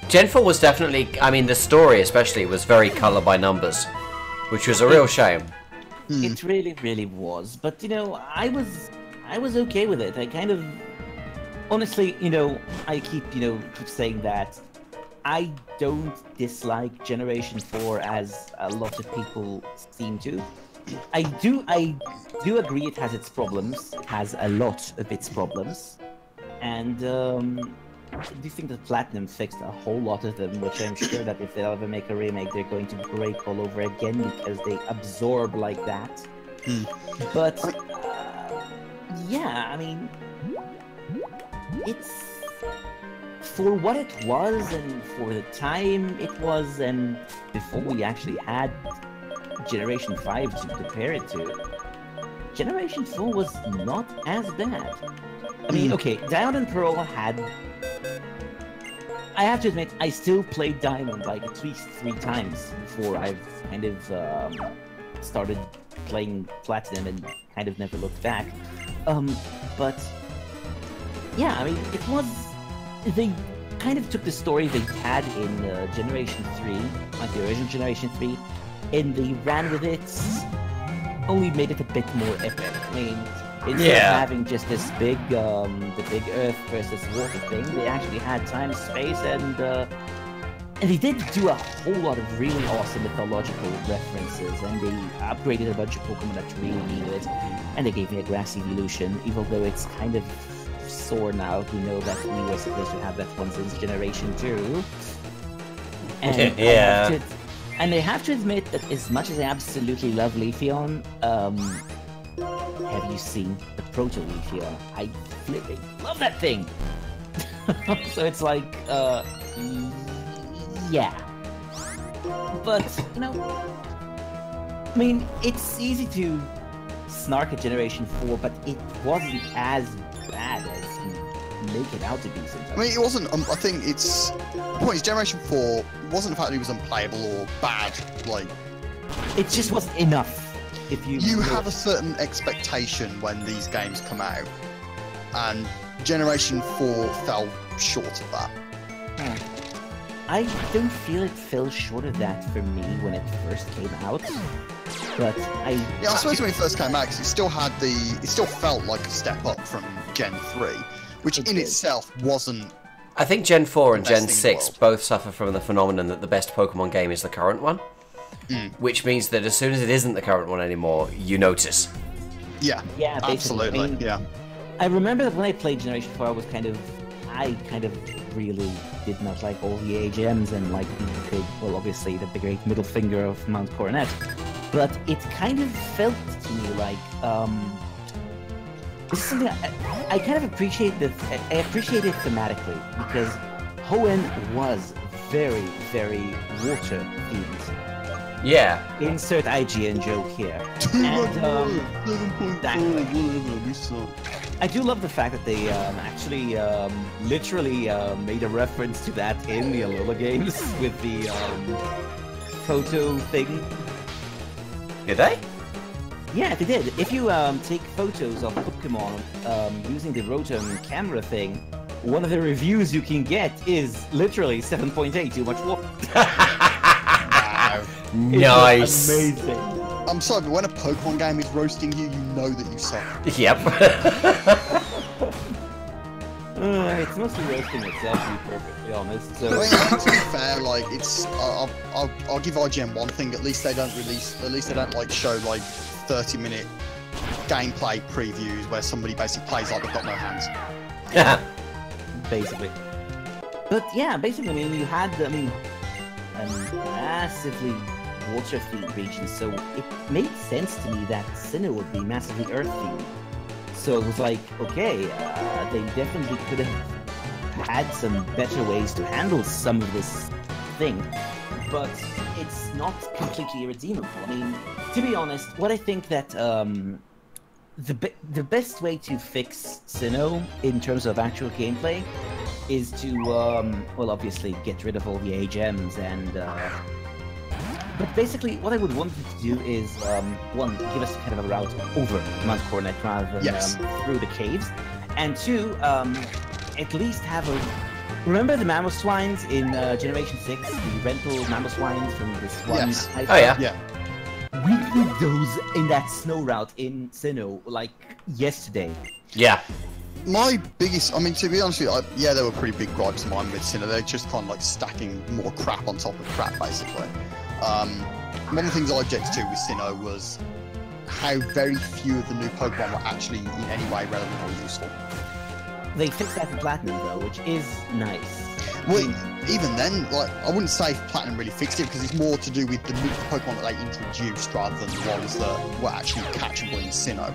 Gen 4 was definitely, I mean, the story especially was very colour by numbers, which was a real shame. It really, really was. But you know, I was okay with it. I kind of, honestly, you know, I keep saying that I don't dislike Generation 4 as a lot of people seem to. I do agree it has its problems. It has a lot of its problems, and do think that Platinum fixed a whole lot of them, which I'm sure that if they'll ever make a remake, they're going to break all over again because they absorb like that. But yeah, I mean, it's for what it was and for the time it was, and before we actually had Generation 5 to compare it to, Generation 4 was not as bad. I mean, okay, Diamond and Pearl had... I have to admit, I still played Diamond like at least 3 times before I've kind of started playing Platinum and kind of never looked back. But yeah, I mean, it was... They kind of took the story they had in Generation 3, like the original Generation 3, and they ran with it, only made it a bit more epic. I mean, instead of having just this big, the big Earth versus water thing, they actually had time, space, and they did do a whole lot of really awesome mythological references, and they upgraded a bunch of Pokemon that really needed it, and they gave me a Grass Evolution, even though it's kind of sore now to know that we were supposed to have that one since Generation 2. And yeah. And I have to admit that as much as I absolutely love Leafeon, have you seen the Proto Leafeon? I flipping love that thing! So it's like, yeah. But, you know, I mean, it's easy to snark at Generation 4, but it wasn't as bad as you make it out to be sometimes. I mean, it wasn't, I think it's... The point is, Generation 4 wasn't the fact that it was unplayable or bad, like... It just wasn't enough. If you have a certain expectation when these games come out, and Generation 4 fell short of that. I don't feel it fell short of that for me when it first came out, but Yeah, I suppose when it first came out, 'cause it still felt like a step up from Gen 3, which in itself wasn't... I think Gen 4 and the best Gen thing in the 6 world. both suffer from the phenomenon that the best Pokemon game is the current one. Which means that as soon as it isn't the current one anymore, you notice. Yeah, yeah, basically. absolutely, I mean, yeah. I remember that when I played Generation 4, I kind of really did not like all the AGMs and like the big, well, obviously the great middle finger of Mount Coronet, but it kind of felt to me like, this is something I kind of appreciate. I appreciate it thematically because Hoenn was very, very water themed. Yeah. Insert IGN joke here. I do love the fact that they actually literally made a reference to that in the Alola games with the photo thing. Did they? Yeah, they did. If you take photos of Pokemon using the Rotom camera thing, one of the reviews you can get is literally 7.8, too much water. Nice. Amazing. I'm sorry, but when a Pokemon game is roasting you, you know that you suck. Yep. It's mostly roasting itself, to be perfectly honest. So, I mean, to be fair, like it's, I'll give IGN one thing. At least they don't like show like 30-minute gameplay previews where somebody basically plays like they've got no hands. basically. But yeah, basically, I mean, you had, a massively water-themed region, so it made sense to me that Sinnoh would be massively earth-themed. So it was like, okay, they definitely could have had some better ways to handle some of this thing, but it's not completely irredeemable. I mean, to be honest, what I think that the best way to fix Sinnoh in terms of actual gameplay is to, well, obviously get rid of all the AGMs and, but basically what I would want it to do is, one, give us kind of a route over Mount Coronet rather than through the caves, and two, at least have a... Remember the Mamoswines in Generation 6? The rental Mamoswines from this one? Yes. Oh yeah. Yeah. We did those in that snow route in Sinnoh, like, yesterday. Yeah. My biggest, I mean, to be honest with you, yeah, there were pretty big gripes of mine with Sinnoh. They're just kind of like stacking more crap on top of crap, basically. One of the things I objected to with Sinnoh was how very few of the new Pokemon were actually in any way relevant or useful. They fixed that in Platinum though, which is nice. Well, even then, like, I wouldn't say Platinum really fixed it because it's more to do with the new Pokemon that they introduced rather than the ones that were actually catchable in Sinnoh.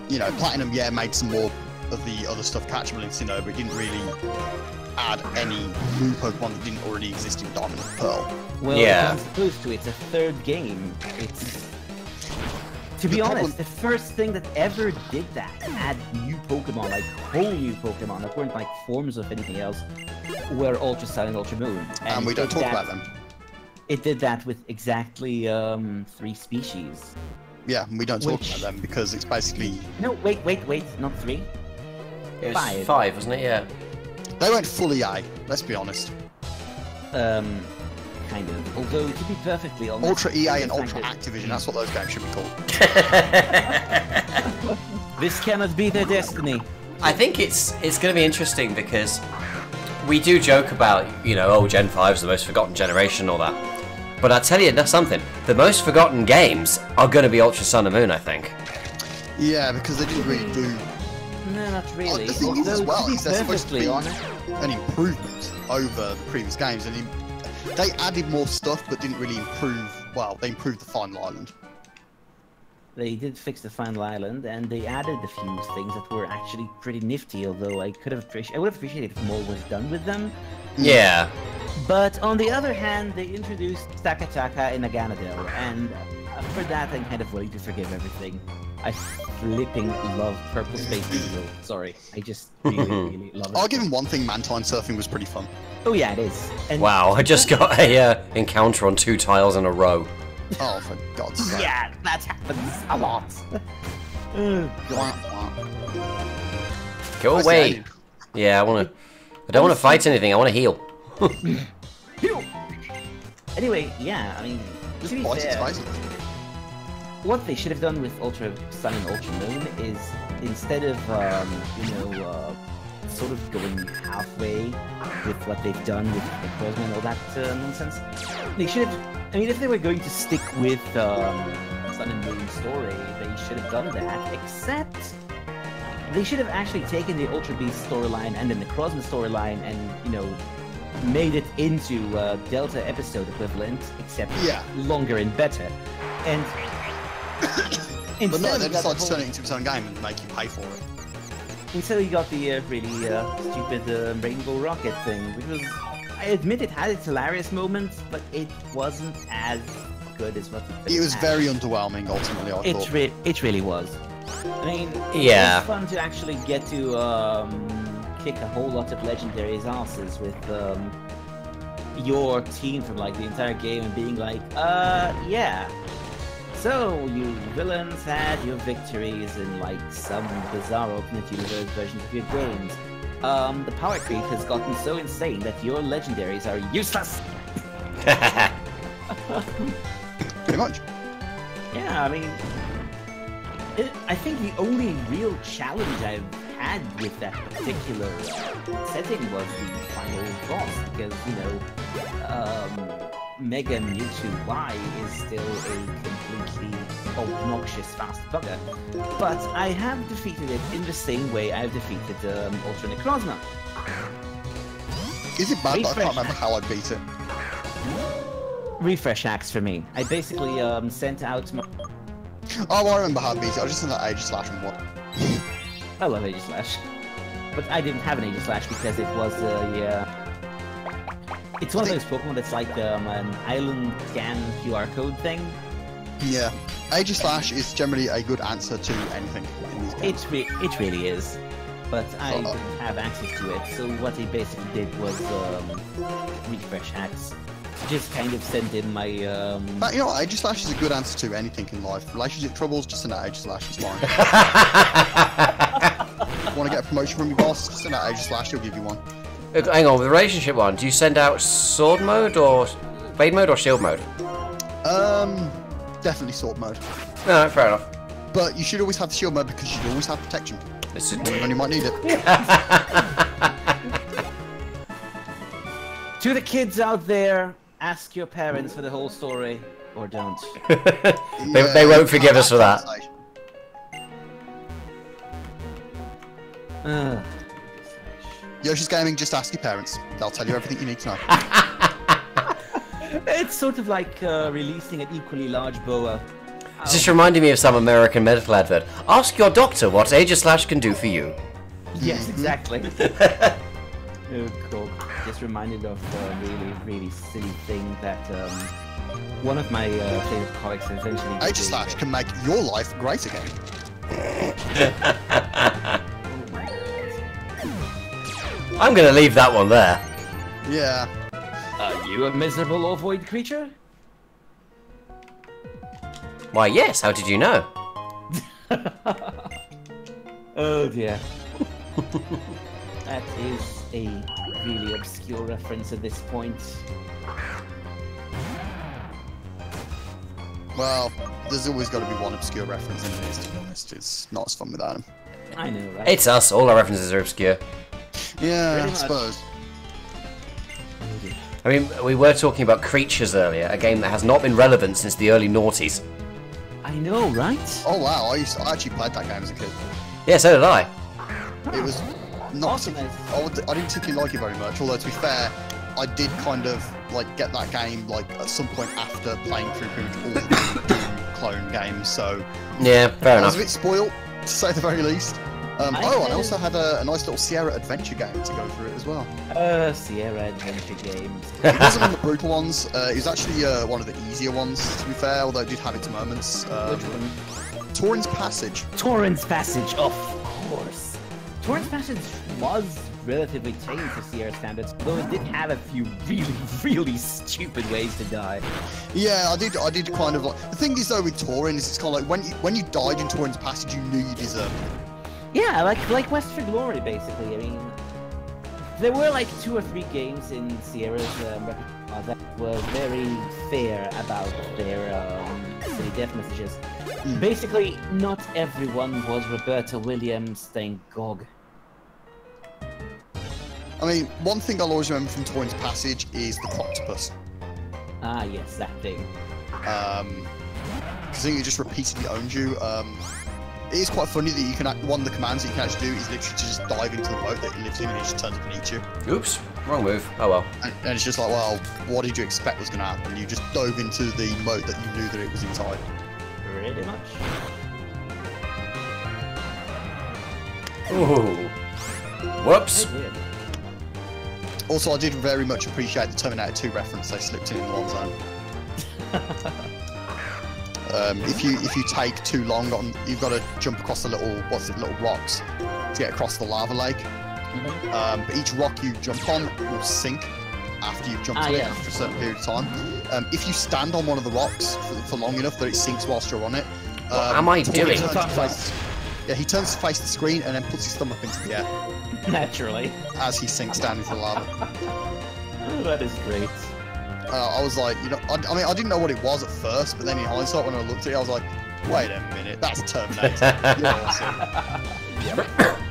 You know, Platinum, yeah, made some more of the other stuff catchable in Sinnoh, but it didn't really add any new Pokemon that didn't already exist in Diamond and Pearl. Well, Yeah. it's supposed to. It's a third game. It's... To be The honest, problem- the first thing that ever did that, add new Pokemon, like whole new Pokemon that weren't like forms of anything else, were Ultra Sun and Ultra Moon. And we it don't did talk that- about them. It did that with exactly 3 species. Yeah, and we don't talk Which- about them because it's basically... No, wait, not 3. It was 5. 5, wasn't it? Yeah. They went full EA, let's be honest. Kind of. Although, to be perfectly honest... Ultra EA and the Ultra fact that Activision, that's what those games should be called. This cannot be their destiny. I think it's going to be interesting because we do joke about, you know, oh, Gen 5 is the most forgotten generation and all that. But I tell you, that's something. The most forgotten games are going to be Ultra Sun and Moon, I think. Yeah, because they didn't really do No, not really. the thing is as Although, well to be is they're supposed to perfectly be honest, an improvement over the previous games, and they added more stuff but didn't really improve. Well, they improved the Final Island. they did fix the Final Island, and they added a few things that were actually pretty nifty. Although I would have appreciated if more was done with them. Yeah. But on the other hand, they introduced Takataka in Naganadel, and for that I'm kind of willing to forgive everything. I flipping love Purple Space Needle. Sorry, I just really love it. I'll give him one thing: Mantine surfing was pretty fun. Oh yeah, it is. And Wow, I just got a encounter on 2 tiles in a row. Oh, for God's sake! Yeah, that happens a lot. Oh, Wah, God. wah. Go I away. said- Yeah, I don't want to fight anything. I want to heal. Anyway, yeah, I mean, to Just be bites its fair, face. what they should have done with Ultra Sun and Ultra Moon is instead of sort of going halfway with what they've done with the Cosmo and all that nonsense, they should have. I mean, if they were going to stick with Sun and Moon story, they should have done that. Except they should have actually taken the Ultra Beast storyline and then the Cosmo storyline and made it into Delta episode equivalent, except Yeah. longer and better. And But no, instead they of decided to turn it into its own game and make you pay for it. Instead, you got the really stupid Rainbow Rocket thing, which was, I admit, it had its hilarious moments, but it wasn't as good as what It was very underwhelming, ultimately, I thought. It really was. I mean, Yeah. it was fun to actually get to kick a whole lot of legendaries' asses with your team from like the entire game and being like, yeah. So, you villains had your victories in, like, some bizarre alternate universe versions of your games. The power creep has gotten so insane that your legendaries are useless! Pretty much. Yeah, I mean... I think the only real challenge I've had with that particular setting was the final boss, because, Mega Mewtwo Y is still a completely obnoxious fast bugger, but I have defeated it in the same way I've defeated Ultra Necrozma. Is it bad that I Refresh. can't remember how I beat it? Refresh axe for me. I basically sent out my... Oh, I remember how I beat it. I just sent that Aegislash and what? I love Aegislash, but I didn't have an Aegislash because it was it's one of those Pokemon that's like an island scan QR code thing. Yeah. Aegislash is generally a good answer to anything in these games. It really is, but I Uh-oh. didn't have access to it. So what he basically did was refresh hacks. Just kind of send in my But you know what? Aegislash is a good answer to anything in life. Relationship troubles, just send out Aegislash, it's fine. Want to get a promotion from your boss? Just send out Aegislash, he'll give you one. Hang on, with the relationship one, do you send out sword mode or blade mode or shield mode? Definitely sword mode. No, fair enough. But you should always have the shield mode because you should always have protection. This is... When you might need it. To the kids out there, ask your parents for the whole story, or don't. They won't forgive us for that. Uh, Yoshi's Gaming, just ask your parents. They'll tell you everything you need to know. it's sort of like releasing an equally large boa. It's just reminding me of some American medical advert. Ask your doctor what Aegislash can do for you. Yes, exactly. Oh, cool. Just reminded of a really silly thing that one of my favorite comics essentially. Aegislash can make your life great again. Oh my god. I'm gonna leave that one there. Yeah. Are you a miserable ovoid creature? Why, yes, how did you know? Oh dear. That is a really obscure reference at this point. Well, there's always got to be one obscure reference in this, to be honest. It's not as fun without them. I know, right? It's us, all our references are obscure. Yeah, Pretty I much. suppose. I mean, we were talking about Creatures earlier, a game that has not been relevant since the early noughties. I know, right? Oh wow, I actually played that game as a kid. Yeah, so did I. It was not. Awesome. I didn't particularly like it very much. Although to be fair, I did kind of like get that game like at some point after playing through pretty much all the Doom clone games. So Yeah, fair I was enough. a bit spoiled, to say the very least. And I had- also had a nice little Sierra adventure game to go through it as well. Sierra Adventure Games. It wasn't one of the brutal ones. It was actually one of the easier ones, to be fair, although it did have its moments. Which one? Torrens Passage. Torrens Passage, of course. Torrens Passage was relatively tame for Sierra standards, though it did have a few really stupid ways to die. Yeah, I did kind of like... The thing is, though, with Torrens, it's kind of like when you died in Torrens Passage, you knew you deserved it. Yeah, like West for Glory, basically. I mean, there were like 2 or 3 games in Sierra's repertoire that were very fair about their silly death messages. Basically, not everyone was Roberta Williams, thank God. I mean, one thing I'll always remember from Torrens Passage is the Croctopus. Ah, yes, that thing. Because I think it just repeatedly owns you. It is quite funny that you can one of the commands that you can actually do is literally to just dive into the boat that it lives in and it just turns up and eats you. Oops, wrong move. Oh well. And it's just like, well, what did you expect was going to happen? You just dove into the moat that you knew that it was inside. Pretty much. Ooh. Whoops. I did. Also, I did very much appreciate the Terminator 2 reference they slipped in the one zone. If you take too long on, you've got to jump across the little rocks to get across the lava lake. But each rock you jump on will sink after you've jumped on it yeah. after a certain period of time. If you stand on one of the rocks for long enough that it sinks whilst you're on it, What am I Tor doing? turns to face- yeah, he turns to face the screen and then puts his thumb up into the air Naturally. as he sinks down into the lava. Oh, that is great. I was like, you know, I mean, I didn't know what it was at first, but then in hindsight, when I looked at it, I was like, wait a minute, that's Terminator. You're awesome.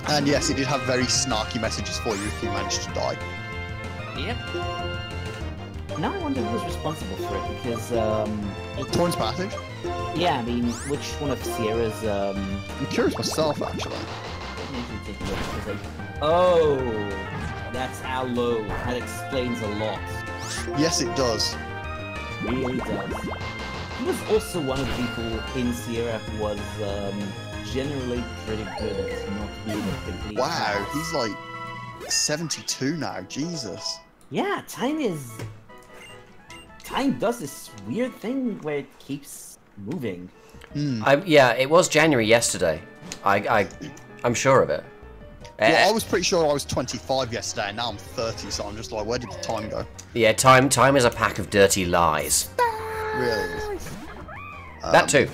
And yes, it did have very snarky messages for you if you managed to die. Yep. Now I wonder who was responsible for it, because, Torrens Passage? yeah, I mean, which one of Sierra's, I'm curious myself, actually. let me actually take a look, because oh, that's Aloe. That explains a lot. Yes, it does. Really does. He was also one of the people in Sierra who was, generally pretty good at not being a complete Wow, ass. he's like 72 now, Jesus. Yeah, time does this weird thing where it keeps moving. Yeah, it was January yesterday. I'm sure of it. Well, I was pretty sure I was 25 yesterday, and now I'm 30, so I'm just like, where did the time go? Yeah, time is a pack of dirty lies. Really? That too.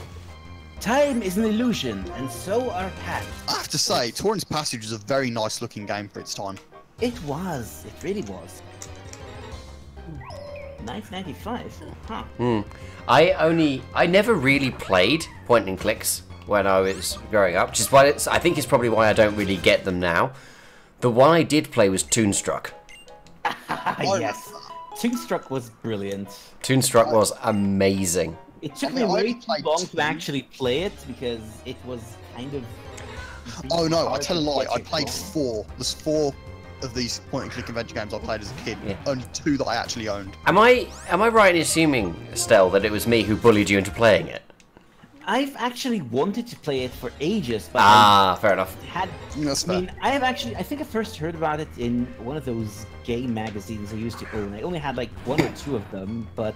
Time is an illusion, and so are cats. I have to say, Torrens Passage is a very nice looking game for its time. It was. It really was. 1995. Huh. I never really played point and clicks when I was growing up, which is why I think it's probably why I don't really get them now. The one I did play was Toonstruck. Yes. Toonstruck was brilliant. Toonstruck was amazing. It took I mean, me I way only too played long 2. to actually play it because it was kind of. Oh no, I hard tell a to lie. get I it played wrong. 4. There's 4 of these point-and-click adventure games I played as a kid. Yeah. Only 2 that I actually owned. Am I right in assuming, Estelle, that it was me who bullied you into playing it? I've actually wanted to play it for ages, but Fair enough. I had. That's I fair. mean, I think I first heard about it in one of those game magazines I used to own. I only had like 1 or 2 of them, but.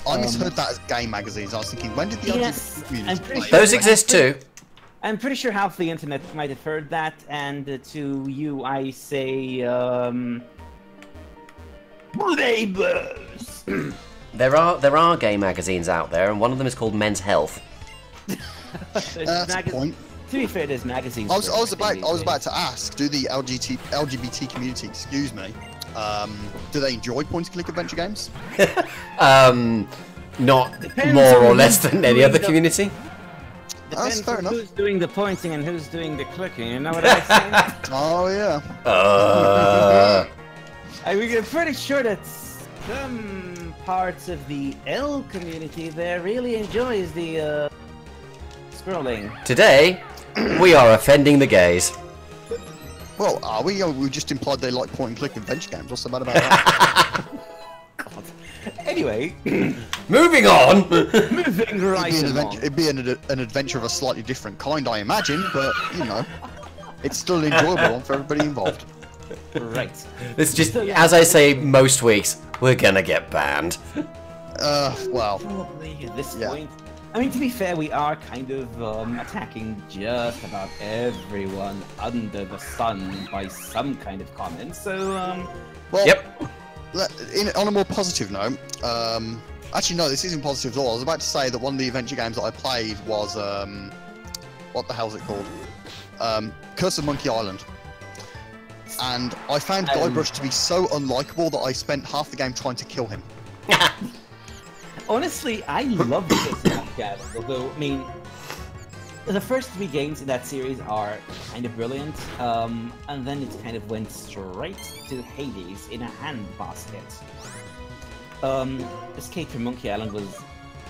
I misheard that as game magazines. I was thinking, when did the Yes, LGBT community I'm pretty play sure- Those exist too. I'm pretty sure half the internet might have heard that, and to you I say, neighbors. There are gay magazines out there, and one of them is called Men's Health. That's a point. To be fair, there's magazines. I was for everything these about days. to ask, do the LGBT community, excuse me, do they enjoy point-and-click adventure games? Not Depends more or on less who's than any doing other the- community. Depends fair on enough. who's doing the pointing and who's doing the clicking. You know what I'm saying? Oh yeah. I'm pretty sure that some parts of the L community there really enjoys the scrolling. Today, we are offending the gays. Well, are we? We just implied they like point-and-click adventure games. What's so bad about that? God. Anyway, Moving on. moving right along. It'd be an adventure of a slightly different kind, I imagine, but you know, it's still an enjoyable one for everybody involved. Right. It's just, as I say most weeks, we're gonna get banned. Well, Probably at this Yeah. point. I mean, to be fair, we are kind of attacking just about everyone under the sun by some kind of comment. So, well. Yep. On a more positive note, actually no, this isn't positive at all. I was about to say that one of the adventure games that I played was what the hell's it called? Curse of Monkey Island. And I found Guybrush to be so unlikable that I spent half the game trying to kill him. honestly, I love this game. Although, I mean, the first 3 games in that series are kind of brilliant, and then it kind of went straight to Hades in a handbasket. Escape from Monkey Island was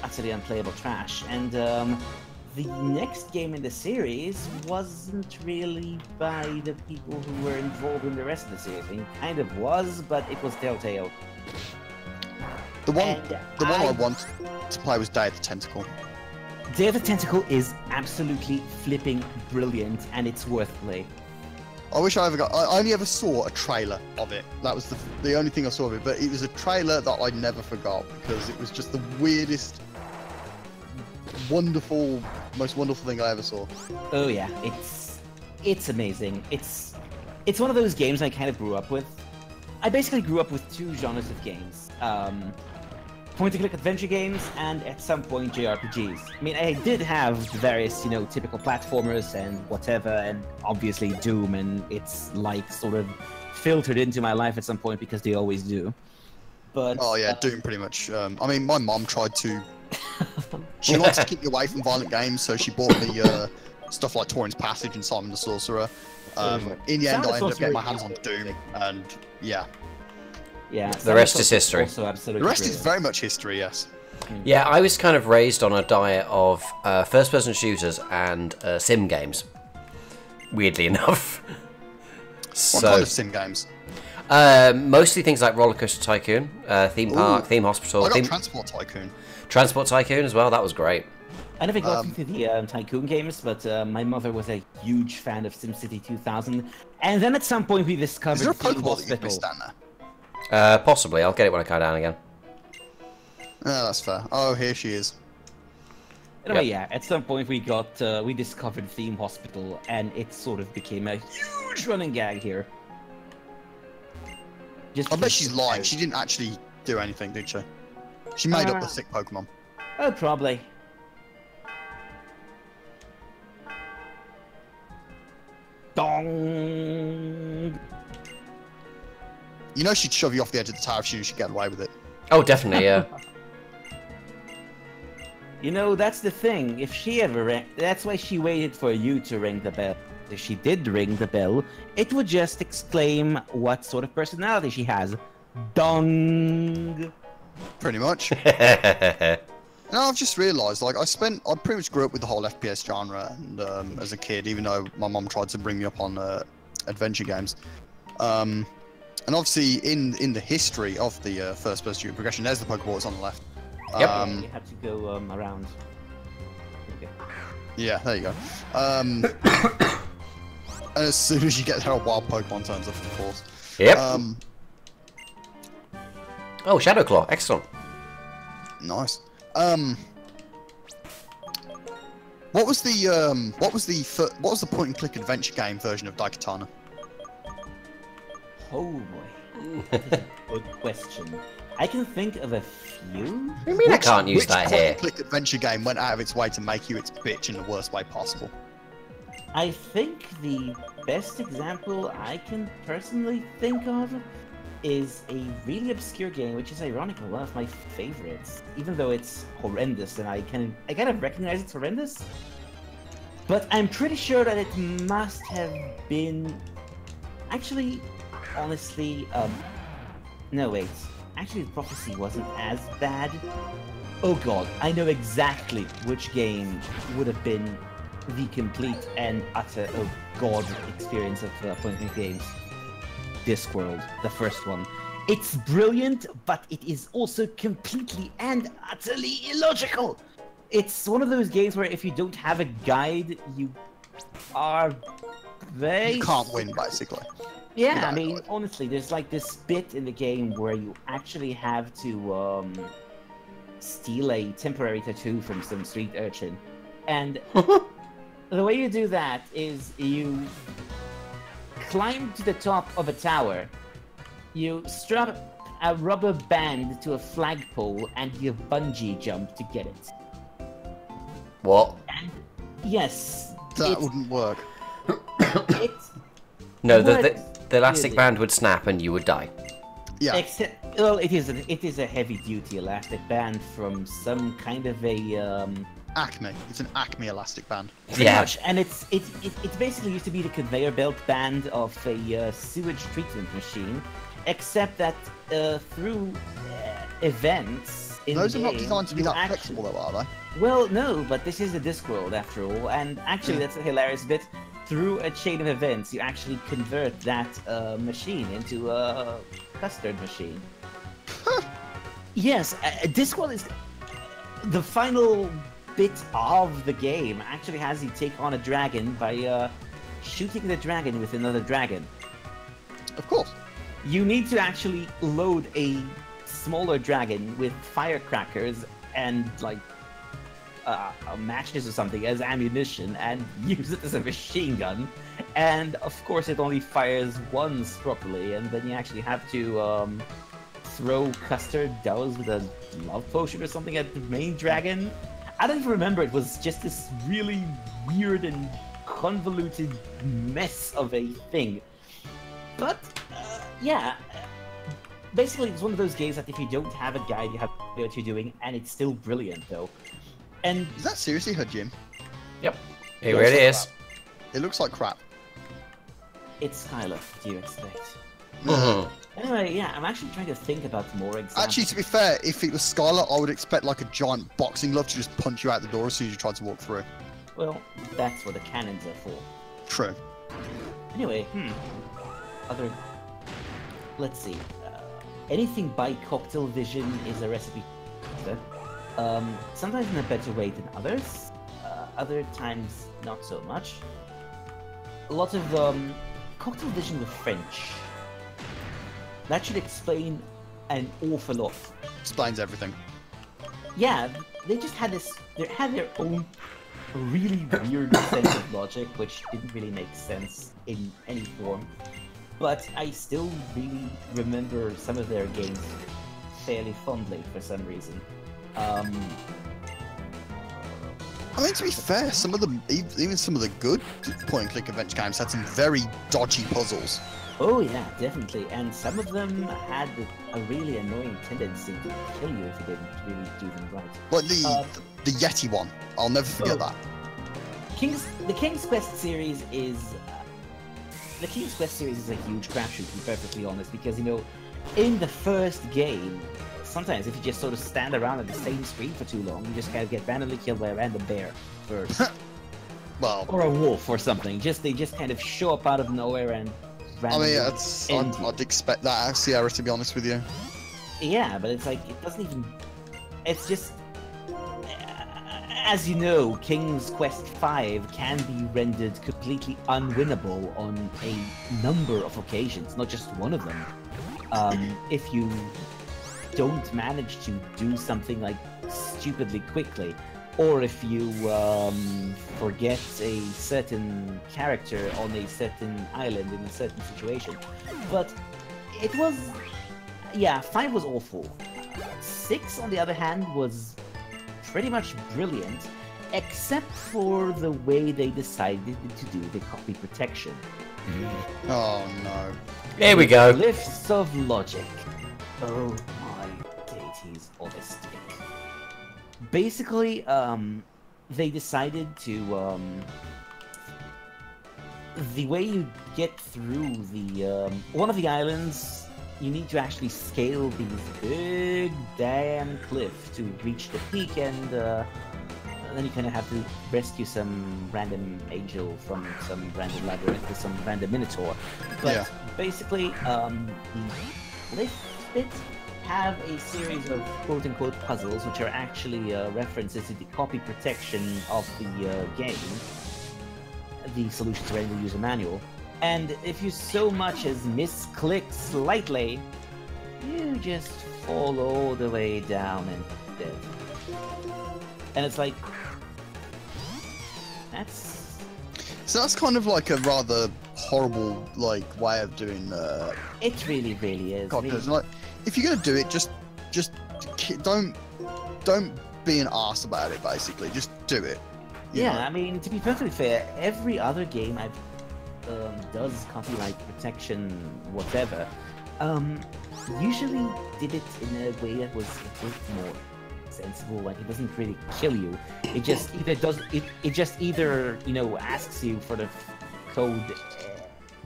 utterly unplayable trash, and the next game in the series wasn't really by the people who were involved in the rest of the series. It kind of was, but it was Telltale. The one, And I wanted to play was Day of the Tentacle. Day of the Tentacle is absolutely flipping brilliant, and it's worth play. I wish I ever got. I only ever saw a trailer of it. That was the only thing I saw of it. But it was a trailer that I never forgot because it was just the weirdest, wonderful, most wonderful thing I ever saw. Oh yeah, it's amazing. It's one of those games I kind of grew up with. I basically grew up with 2 genres of games. Point-and-click adventure games, and at some point JRPGs. I mean, I did have the various, typical platformers and whatever, and obviously Doom, and it's like sort of filtered into my life at some point because they always do. But Oh yeah, Doom pretty much. I mean, my mom tried to. She likes to keep me away from violent games, so she bought me stuff like Torrens Passage and Simon the Sorcerer. In the end, Simon the I ended up getting my Sorcerer hands on Doom, and yeah, yeah, The rest is history. Also absolutely the rest is brilliant. very much history. Yes. Yeah, I was kind of raised on a diet of first-person shooters and sim games. Weirdly enough. What kind of sim games? Mostly things like Roller Coaster Tycoon, Theme Park, Ooh. Theme Hospital, I got theme... Transport Tycoon. Transport Tycoon as well. That was great. I never got into the Tycoon games, but my mother was a huge fan of SimCity 2000. And then at some point we discovered Is there a Theme Pokeball that you Hospital. missed down there? Possibly. I'll get it when I come down again. Oh, that's fair. Oh, here she is. Anyway, Yep. yeah, at some point we discovered Theme Hospital, and it sort of became a huge running gag here. Just I bet because- she's lying. She didn't actually do anything, did she? She made up the sick Pokemon. Oh, probably. Dong. You know she'd shove you off the edge of the tower if she knew she'd get away with it. Oh, definitely, yeah. You know, that's the thing. If she ever rang, that's why she waited for you to ring the bell. If she did ring the bell, it would just exclaim what sort of personality she has. Dong. Pretty much. No, I've just realised, like, I pretty much grew up with the whole FPS genre, and as a kid, even though my mum tried to bring me up on adventure games. And obviously, in the history of the first-person shooter progression, there's the Pokeballs on the left. Yep. You have to go around. Okay. Yeah, there you go. And as soon as you get there, a wild Pokemon turns up, of course. Yep. Oh, Shadow Claw, excellent. Nice. What was the point and click adventure game version of Daikatana? Oh boy, that's a good question. I can think of a few. What do you mean I can't use that Which point here? and click adventure game went out of its way to make you its bitch in the worst way possible? I think the best example I can personally think of is a really obscure game, which is ironically one of my favorites, even though it's horrendous, and I kind of recognize it's horrendous. But I'm pretty sure that it must have been, actually, honestly, no wait, actually the Prophecy wasn't as bad. Oh god, I know exactly which game would have been the complete and utter, oh god, experience of point-and-click games. Discworld, the first one. It's brilliant, but it is also completely and utterly illogical. It's one of those games where if you don't have a guide, you are very... You can't win, basically. Yeah, I mean, honestly, there's like this bit in the game where you actually have to steal a temporary tattoo from some street urchin. And the way you do that is you climb to the top of a tower, you strap a rubber band to a flagpole, and you bungee jump to get it. What? And yes, That wouldn't work. It's No, What? the elastic Really? band would snap and you would die. Yeah. except, well, it is a heavy-duty elastic band from some kind of a Acme. It's an Acme elastic band. pretty Yeah. much, and it's basically used to be the conveyor belt band of a sewage treatment machine, except that through events in Those the are not game, designed to be you that actually- flexible, though, are they? Well, no, but this is a Discworld after all, and actually that's a hilarious bit. Through a chain of events, you actually convert that machine into a custard machine. Yes, Discworld is the final bit of the game. Actually, has you take on a dragon by shooting the dragon with another dragon. Of course. You need to actually load a smaller dragon with firecrackers and like matches or something as ammunition and use it as a machine gun. And of course it only fires once properly, and then you actually have to throw custard dose with a love potion or something at the main dragon. I don't even remember, it was just this really weird and convoluted mess of a thing. But yeah, basically it's one of those games that if you don't have a guide, you have no idea what you're doing, and it's still brilliant though. And Is that seriously her gym? Yep. Here it is. It looks like crap. it's Skylar, what do you expect? Mhm. Anyway, yeah, I'm actually trying to think about more examples. Actually, to be fair, if it was Skylar, I would expect like a giant boxing glove to just punch you out the door as soon as you tried to walk through. Well, that's what the cannons are for. True. Anyway, other... Let's see. Anything by Cocktail Vision is a recipe. Sometimes in a better way than others. Other times, not so much. A lot of Cocktail Vision with French. That should explain an awful lot. Explains everything. Yeah, they just had this. They had their own really weird sense of logic, which didn't really make sense in any form. But I still really remember some of their games fairly fondly for some reason. I mean, to be fair, some of them, even some of the good point-and-click adventure games, had some very dodgy puzzles. Oh yeah, definitely. And some of them had a really annoying tendency to kill you if you didn't really do them right. Like the Yeti one. I'll never forget that. The King's Quest series is a huge crapshoot, to be perfectly honest, because you know, in the first game, sometimes if you just sort of stand around at the same screen for too long, you just kind of get randomly killed by a random bear first. Well, Or a wolf or something. They just kind of show up out of nowhere and randomly end you. I'd expect that at Sierra, to be honest with you. Yeah, but it's like, it doesn't even... It's just... As you know, King's Quest V can be rendered completely unwinnable on a number of occasions, not just one of them. If you don't manage to do something like stupidly quickly, or if you forget a certain character on a certain island in a certain situation. But it was... Yeah, 5 was awful. 6, on the other hand, was pretty much brilliant, except for the way they decided to do the copy protection. Oh no. Here we go. Lifts of logic. Oh my deities of a stick. Basically, they decided to, the way you get through the, one of the islands, you need to actually scale these big damn cliff to reach the peak, and then you kind of have to rescue some random angel from some random labyrinth with some random minotaur. But Yeah. basically, the cliff bits have a series of quote-unquote puzzles, which are actually references to the copy protection of the game, the solutions are in the user manual. And if you so much as misclick slightly, you just fall all the way down and dead. And it's like, that's... So that's kind of like a rather horrible, like, way of doing It really, really is. I mean, copies. Like, if you're gonna do it, just don't be an arse about it. Basically, just do it. you yeah, know? I mean, to be perfectly fair, every other game I've does copyright protection, whatever, usually did it in a way that was a bit more sensible. Like, it doesn't really kill you. It just either does it just either, you know, asks you for the code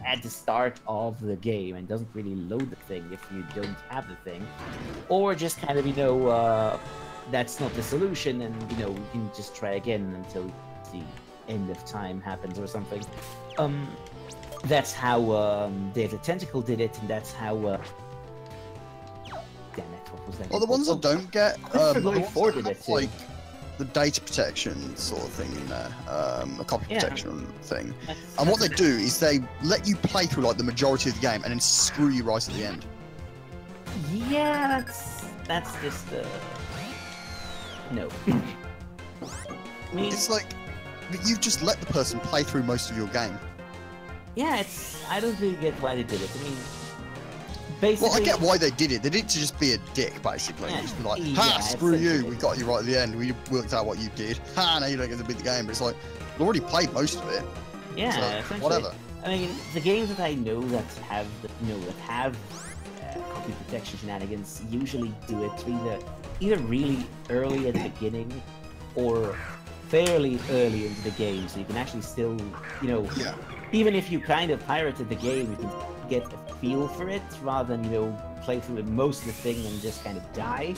at the start of the game and doesn't really load the thing if you don't have the thing, or just kind of, you know, that's not the solution, and, you know, you can just try again until the end of time happens or something. That's how Dave the Tentacle did it, and that's how damn it, what was that? Well, the ones that don't get Christopher the Lloyd ones Ford that did it have, too. like the data protection sort of thing in there, a copy Yeah. protection thing. That's- And what they do is they let you play through like the majority of the game and then screw you right at the end. Yeah, that's just no. I mean, It's like you've just let the person play through most of your game. yeah, I don't really get why they did it. I mean, basically, Well, I get why they did it. They did it to just be a dick, basically. Yeah. Just be like, Yeah, ha, screw you, essentially. we got you right at the end. We worked out what you did. Ha, now you don't get to beat the game. But it's like, we've already played most of it. yeah, So, essentially. whatever. I mean, the games that I know that have, copy protection shenanigans usually do it either really early at the beginning or fairly early into the game, so you can actually still, you know, Yeah. even if you kind of pirated the game, you can get a feel for it rather than, you know, play through most of the thing and just kind of die.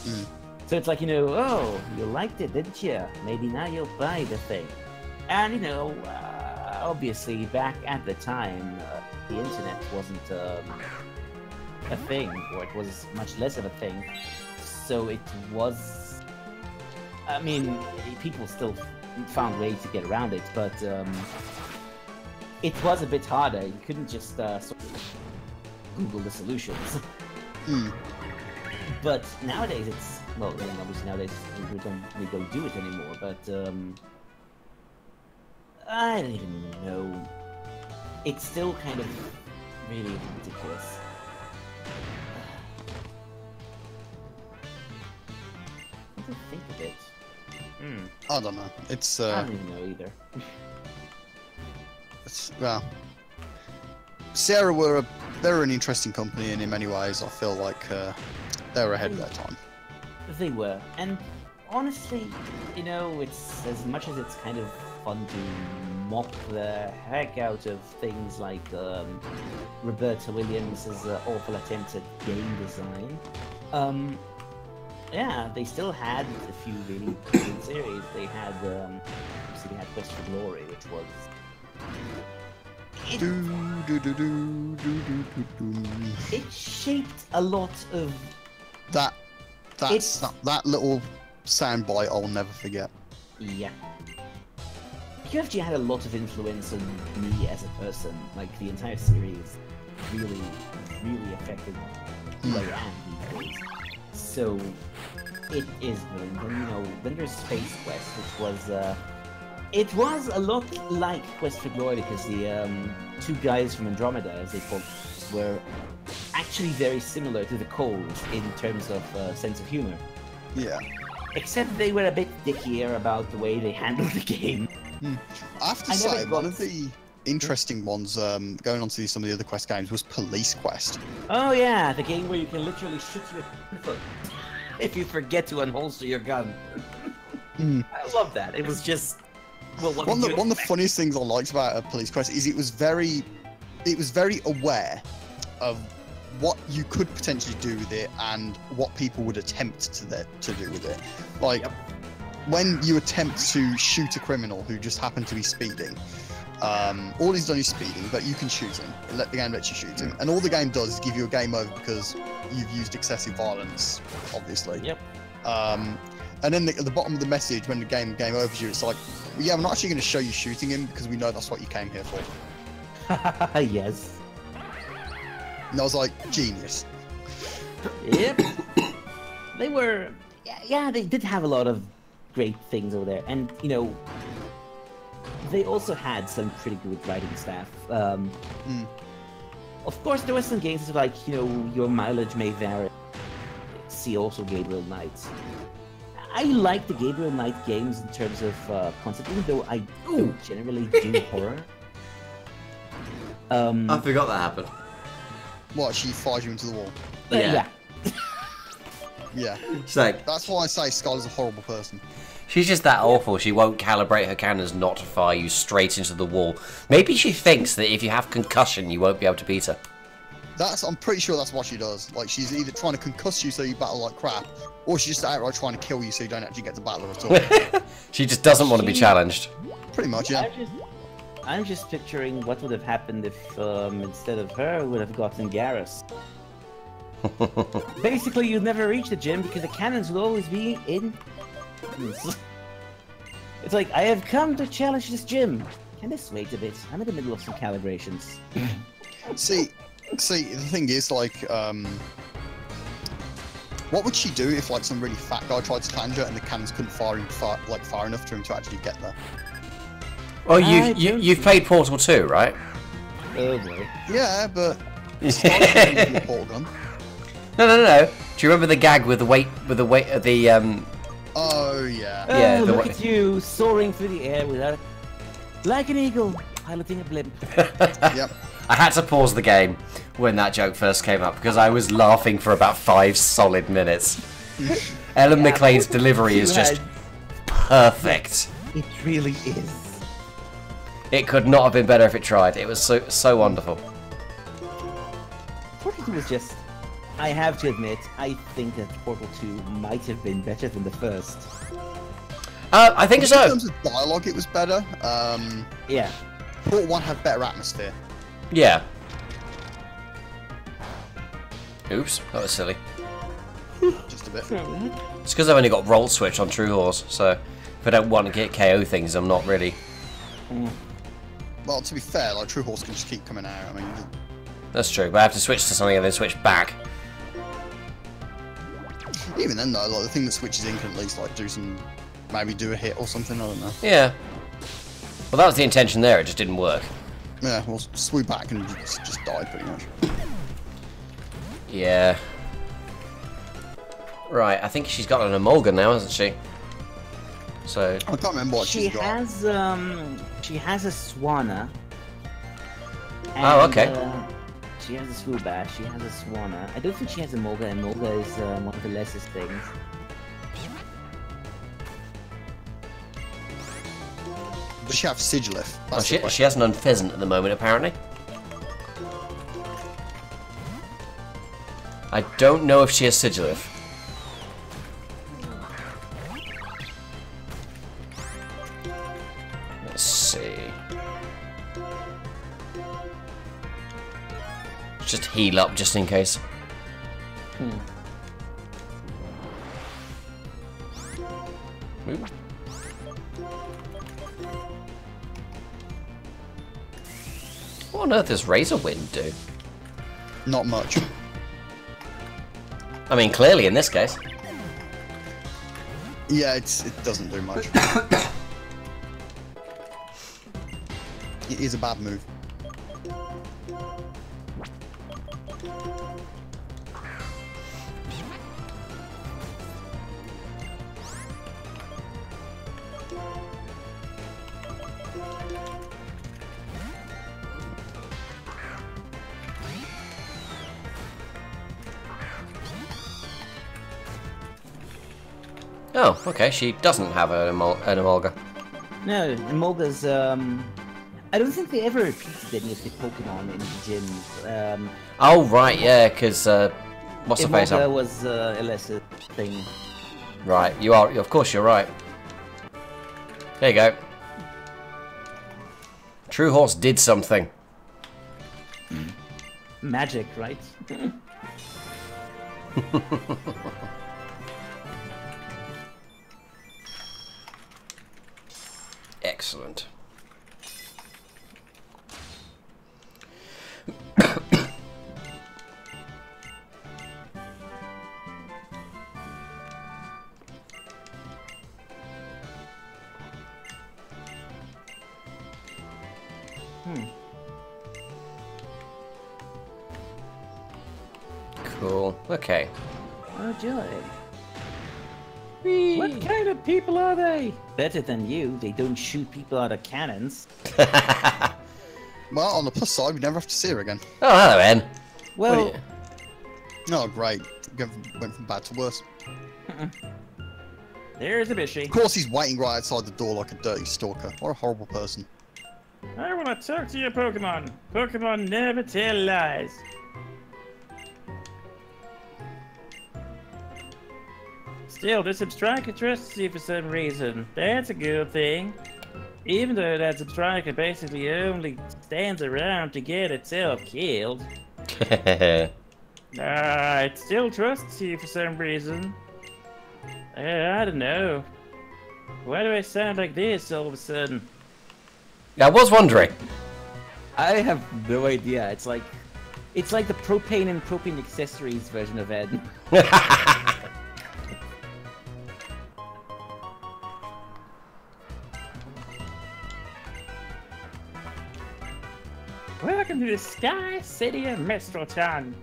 Mm. So it's like, you know, oh, you liked it, didn't you? Maybe now you'll buy the thing. And, you know, obviously back at the time, the internet wasn't a thing, or it was much less of a thing. So it was, I mean, people still found ways to get around it, but it was a bit harder. You couldn't just sort of Google the solutions. Mm. But nowadays it's, well, I mean, obviously nowadays we don't do it anymore, but I don't even know. It's still kind of really ridiculous. What do you think of it? I don't know. It's, I don't even know either. well, Sierra they're an interesting company, and in many ways, I feel like they were ahead of their time. They were, and honestly, you know, it's as much as it's kind of fun to mock the heck out of things like Roberta Williams' awful attempt at game design. Yeah, they still had a few really good series. They had, obviously they had Quest for Glory, which was... It shaped a lot of... That little soundbite I'll never forget. Yeah. QFG had a lot of influence on me as a person. Like, the entire series really, really affected who I am these days. So, it is brilliant. And, you know, then there's Space Quest, which was, it was a lot like Quest for Glory, because the two guys from Andromeda, as they called, were actually very similar to the Cold in terms of sense of humor. Yeah. Except they were a bit dickier about the way they handled the game. I have to say, one of the interesting ones going on to some of the other Quest games was Police Quest. Oh yeah, the game where you can literally shoot your foot if you forget to unholster your gun. I love that. It was just... Well, one of the funniest things I liked about Police Quest is it was very aware of what you could potentially do with it and what people would attempt to do with it. Like, when you attempt to shoot a criminal who just happened to be speeding, all he's done is speeding, but you can shoot him. The game lets you shoot him. And all the game does is give you a game over because you've used excessive violence, obviously. Yep. And then at the bottom of the message, when the game overs you, it's like, well, yeah, I'm not actually going to show you shooting him because we know that's what you came here for. Yes. And I was like, genius. Yep. They were... Yeah, they did have a lot of great things over there. And, you know, they also had some pretty good writing staff. Of course, there were some games that, like, you know, your mileage may vary. See also Gabriel Knight. I like the Gabriel Knight games in terms of concept, even though I don't generally do horror. I forgot that happened. What, she fires you into the wall? Yeah. Yeah. She's like, That's why I say Skylar's a horrible person. she's just that awful. She won't calibrate her cannons not to fire you straight into the wall. Maybe she thinks that if you have concussion, you won't be able to beat her. I'm pretty sure that's what she does. Like, she's either trying to concuss you so you battle like crap, or she's just outright trying to kill you so you don't actually get to battle her at all. She just doesn't want to be challenged. Pretty much, yeah. I'm just picturing what would have happened if instead of her, we would have gotten Garrus. Basically, you'd never reach the gym because the cannons will always be in. It's like, I have come to challenge this gym. Can this wait a bit? I'm in the middle of some calibrations. See, the thing is, like, what would she do if, like, some really fat guy tried to challenge her and the cannons couldn't fire enough for him to actually get there? Well, you've played Portal 2, right? Oh boy. Yeah, but Skylar's a portal gun. No. Do you remember the gag with the weight of the Oh yeah. Yeah, look at you soaring through the air without, like an eagle piloting a blimp. Yep. I had to pause the game when that joke first came up because I was laughing for about 5 solid minutes. Ellen McLean's delivery is just perfect. It really is. It could not have been better if it tried. It was so wonderful. Portal 2 was just... I have to admit, I think that Portal 2 might have been better than the first. I think so. In terms of dialogue, it was better. Yeah. Portal 1 had better atmosphere. Yeah. Oops, that was silly. Just a bit. It's because I've only got Roll Switch on True Horse, so if I don't want to get KO things, I'm not really... Well, to be fair, like, True Horse can just keep coming out. I mean... That's true, but I have to switch to something and then switch back. Even then, though, like, the thing that switches in can at least, like, maybe do a hit or something, I don't know. Yeah. Well, that was the intention there, it just didn't work. Yeah, well, swoop back and just died, pretty much. Yeah. Right, I think she's got an Emolga now, hasn't she? So... I can't remember what she's got. She has a Swanna. Oh, okay. She has a Swoobat, she has a Swanna. I don't think she has a Emolga, and Emolga is one of the lessest things. Does she have Sigilif? Oh, she has an unpheasant at the moment, apparently. I don't know if she has Sigilif. Let's see. Just heal up, just in case. Ooh. What on earth does Razor Wind do? Not much. I mean, clearly in this case. Yeah, it doesn't do much. It is a bad move. Oh, okay, she doesn't have an Emolga. No, Emolga's, I don't think they ever repeated any of the Pokemon in the gyms. Oh, right, yeah, because, what's the face? Emolga was a lesser thing. Right, you are, of course you're right. There you go. True Horse did something. Magic, right? Excellent. Cool. Okay. Oh, joy. What kind of people are they? Better than you. They don't shoot people out of cannons. Well, on the plus side, we never have to see her again. Oh, hello, En. Well, Oh, great. Went from bad to worse. there's a Bishy. Of course, he's waiting right outside the door like a dirty stalker. What a horrible person. I want to talk to your Pokemon. Pokemon never tell lies. Still, the Substriker trusts you for some reason. That's a good thing. Even though that Substriker basically only stands around to get itself killed. It still trusts you for some reason. I don't know. Why do I sound like this all of a sudden? I was wondering. I have no idea. It's like the propane and propane accessories version of Ed. Welcome to the Sky City of Mistletoe,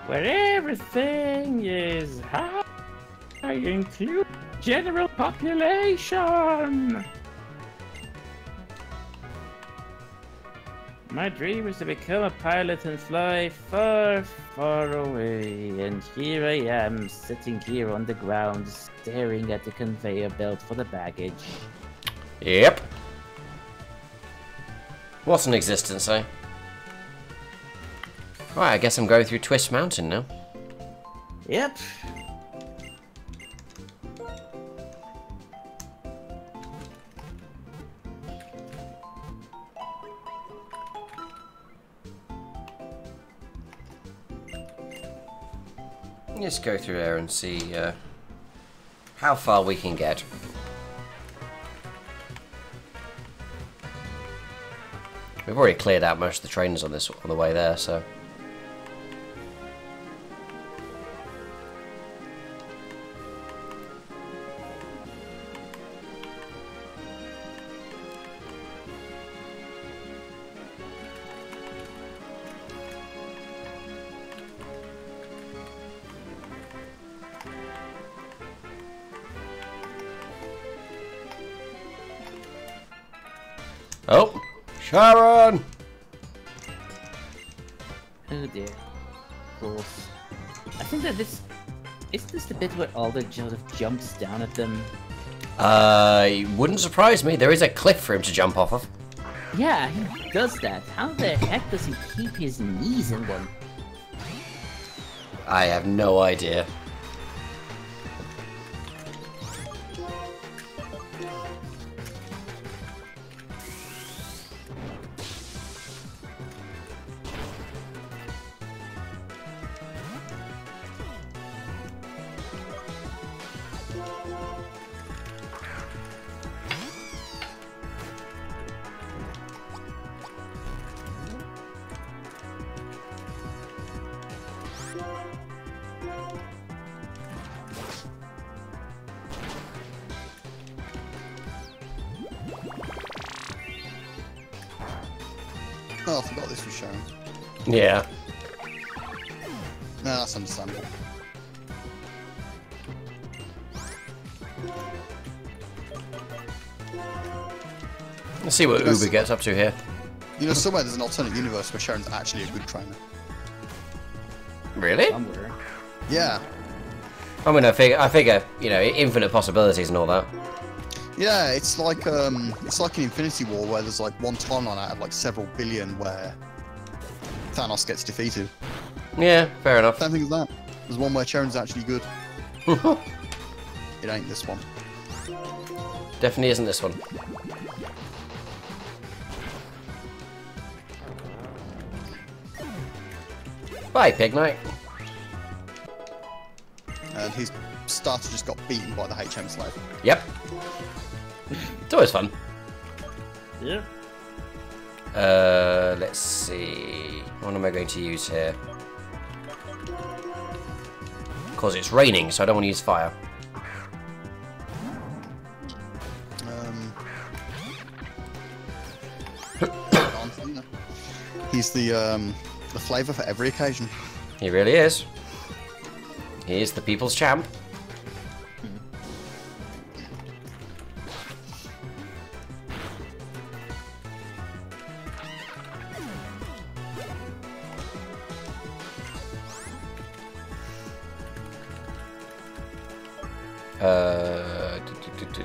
where everything is high, include general population. My dream is to become a pilot and fly far, far away, and here I am, sitting here on the ground, staring at the conveyor belt for the baggage. Yep. What's an existence, eh? Right, I guess I'm going through Twist Mountain now. Yep. Let's go through there and see how far we can get. We've already cleared out most of the trainers on the way there, so. Oh! Sharon! Oh dear. Of course. I think that this... Is this the bit where Alder sort of jumps down at them? It wouldn't surprise me. There is a cliff for him to jump off of. Yeah, he does that. How the heck does he keep his knees in one? I have no idea. Oh, I forgot this was shown. Yeah. No, that's understandable. Let's see what Because- Uber gets up to here. You know, somewhere there's an alternate universe where Sharon's actually a good trainer. Really? Somewhere. Yeah. I mean, I figure, you know, infinite possibilities and all that. Yeah, it's like an Infinity War where there's like one timeline out of like several billion where Thanos gets defeated. Yeah, fair enough. Same thing as that. There's one where Sharon's actually good. It ain't this one. Definitely isn't this one. Bye, Pig Knight. And his starter just got beaten by the HM slave. Yep. It's always fun. Yeah. Let's see. What am I going to use here? Because it's raining, so I don't want to use fire. He's the flavour for every occasion. He really is. He is the people's champ.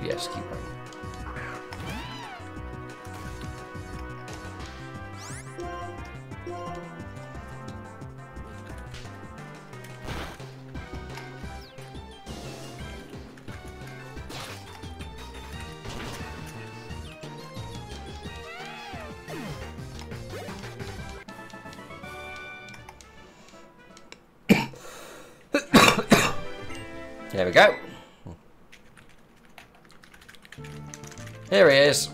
Yes, keep going. There we go. Here he is.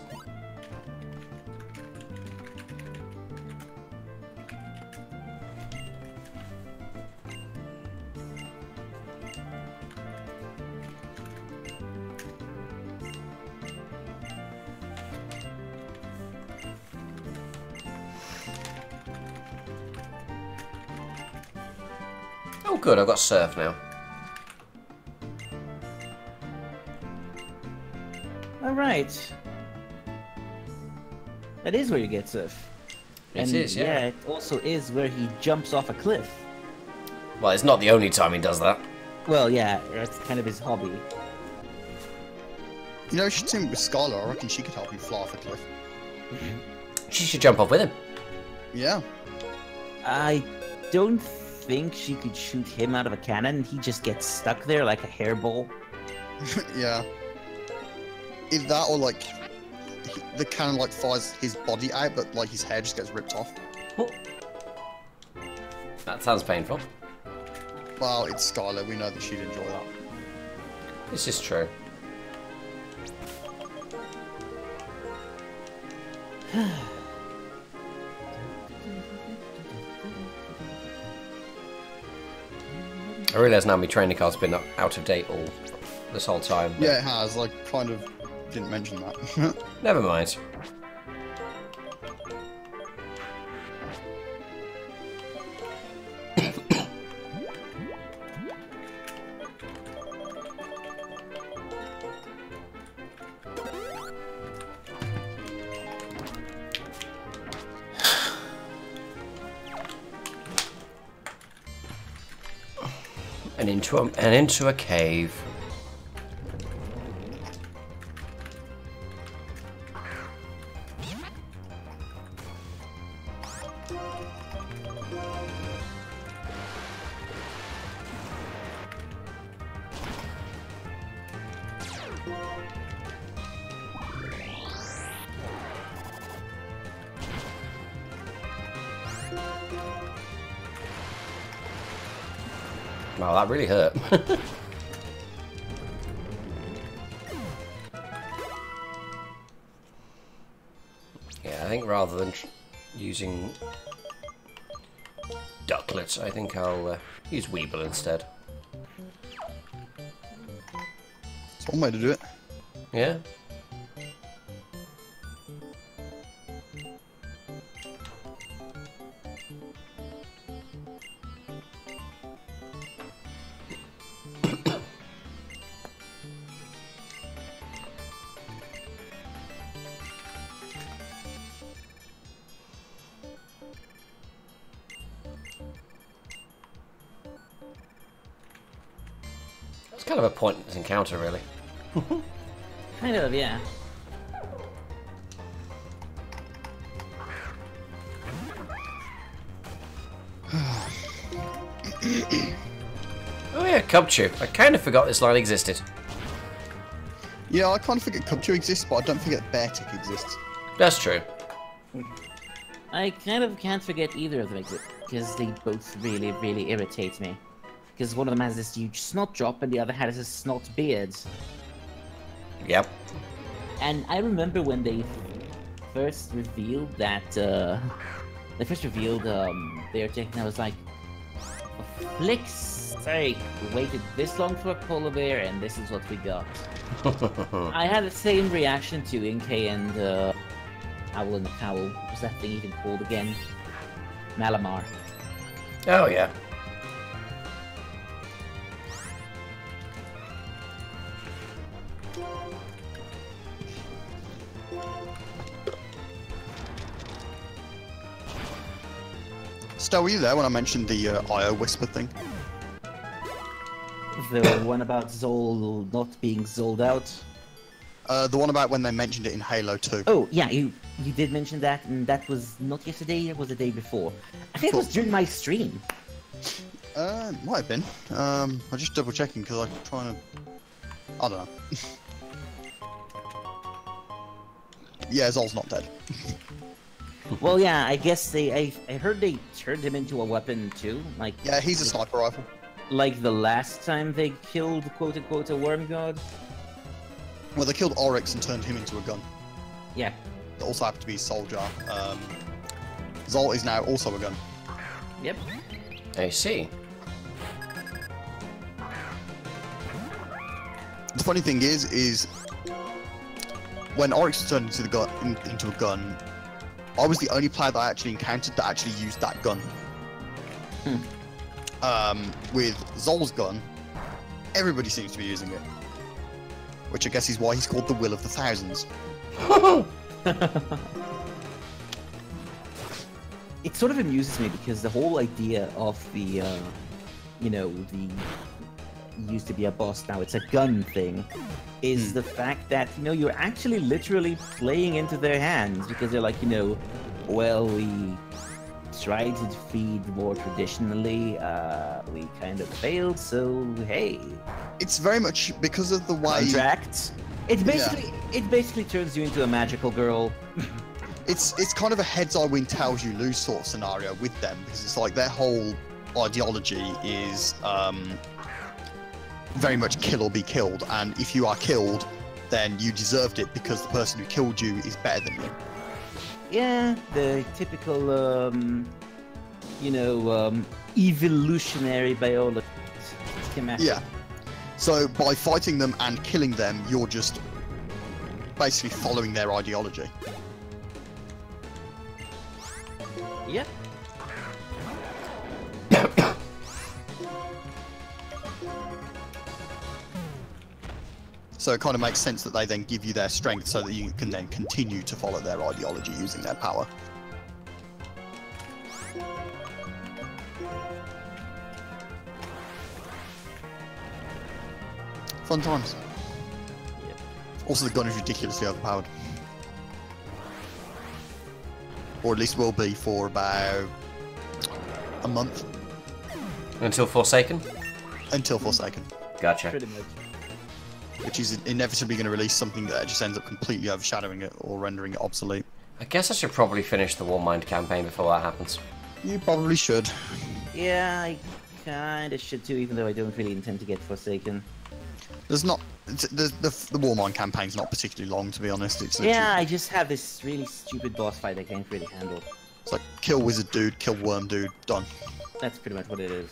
Oh good, I've got surf now. Alright. That is where you get surf. It is, yeah. it also is where he jumps off a cliff. Well, it's not the only time he does that. Well, yeah, that's kind of his hobby. You know, you should team up with Skylar. I reckon she could help you fly off a cliff. She should jump off with him. Yeah. I don't think she could shoot him out of a cannon. He just gets stuck there like a hairball. Yeah. Either that or like the cannon like fires his body out, but like his hair just gets ripped off. That sounds painful. Well, it's Skylar. We know that she'd enjoy that. This is true. I realise now my training card's been out of date all this whole time. But Yeah, it has. Like, kind of didn't mention that. never mind. And into a cave. Wow, that really hurt. Yeah, I think rather than using Ducklet, I think I'll use Weeble instead. It's one way to do it. Yeah. It's kind of a pointless encounter, really. Kind of, yeah. Oh yeah, Cubchoo. I kind of forgot this line existed. Yeah, I kind of forget Cubchoo exists, but I don't forget Beartic exists. That's true. I kind of can't forget either of them because they both really, really irritate me. Because one of them has this huge snot drop and the other has a snot beard. Yep. And I remember when they first revealed that, their tech, and I was like, for flick's sake, we waited this long for a polar bear and this is what we got. I had the same reaction to Inkay and Owl in the Cowl. What was that thing even called again? Malamar. Oh yeah. Stow, were you there when I mentioned the IO Whisper thing? The one about Zol not being Zol'd out. The one about when they mentioned it in Halo 2. Oh, yeah, you did mention that, and that was not yesterday, it was the day before. I think it was during my stream. Might have been. I'm just double checking because I'm trying to... I don't know. Yeah, Zol's not dead. Well, yeah, I guess I heard they turned him into a weapon too. Like, Yeah, he's a sniper rifle. like the last time they killed quote-unquote a worm god. Well, they killed Oryx and turned him into a gun. Yeah. That also happened to be Soldier. Zol is now also a gun. Yep. I see. The funny thing is when Oryx was turned into a gun, I was the only player that I actually encountered that actually used that gun. With Zol's gun, everybody seems to be using it. Which I guess is why he's called the Will of the Thousands. It sort of amuses me because the whole idea of the, you know, the used to be a boss, now it's a gun thing, is the fact that, you know, you're actually literally playing into their hands because they're like, you know, well, we tried to feed more traditionally, we kind of failed, so hey. It's very much because of the way... Contracts. It basically turns you into a magical girl. It's kind of a heads I win, tails you lose sort of scenario with them, because it's like their whole ideology is very much kill or be killed, and if you are killed, then you deserved it because the person who killed you is better than you. Yeah, the typical, you know, evolutionary biology schematic. Yeah. So by fighting them and killing them, you're just basically following their ideology. Yep. So it kind of makes sense that they then give you their strength so that you can then continue to follow their ideology using their power. Fun times. Yep. Also, the gun is ridiculously overpowered. or at least will be for about a month Until Forsaken? until Forsaken, Gotcha. Pretty much. which is inevitably going to release something that just ends up completely overshadowing it or rendering it obsolete. I guess I should probably finish the Warmind campaign before that happens. You probably should. Yeah, I kinda should too, even though I don't really intend to get Forsaken. There's not the Warmind campaign's not particularly long, to be honest. It's literally, Yeah, I just have this really stupid boss fight I can't really handle. it's like kill wizard dude, kill worm dude, done. That's pretty much what it is.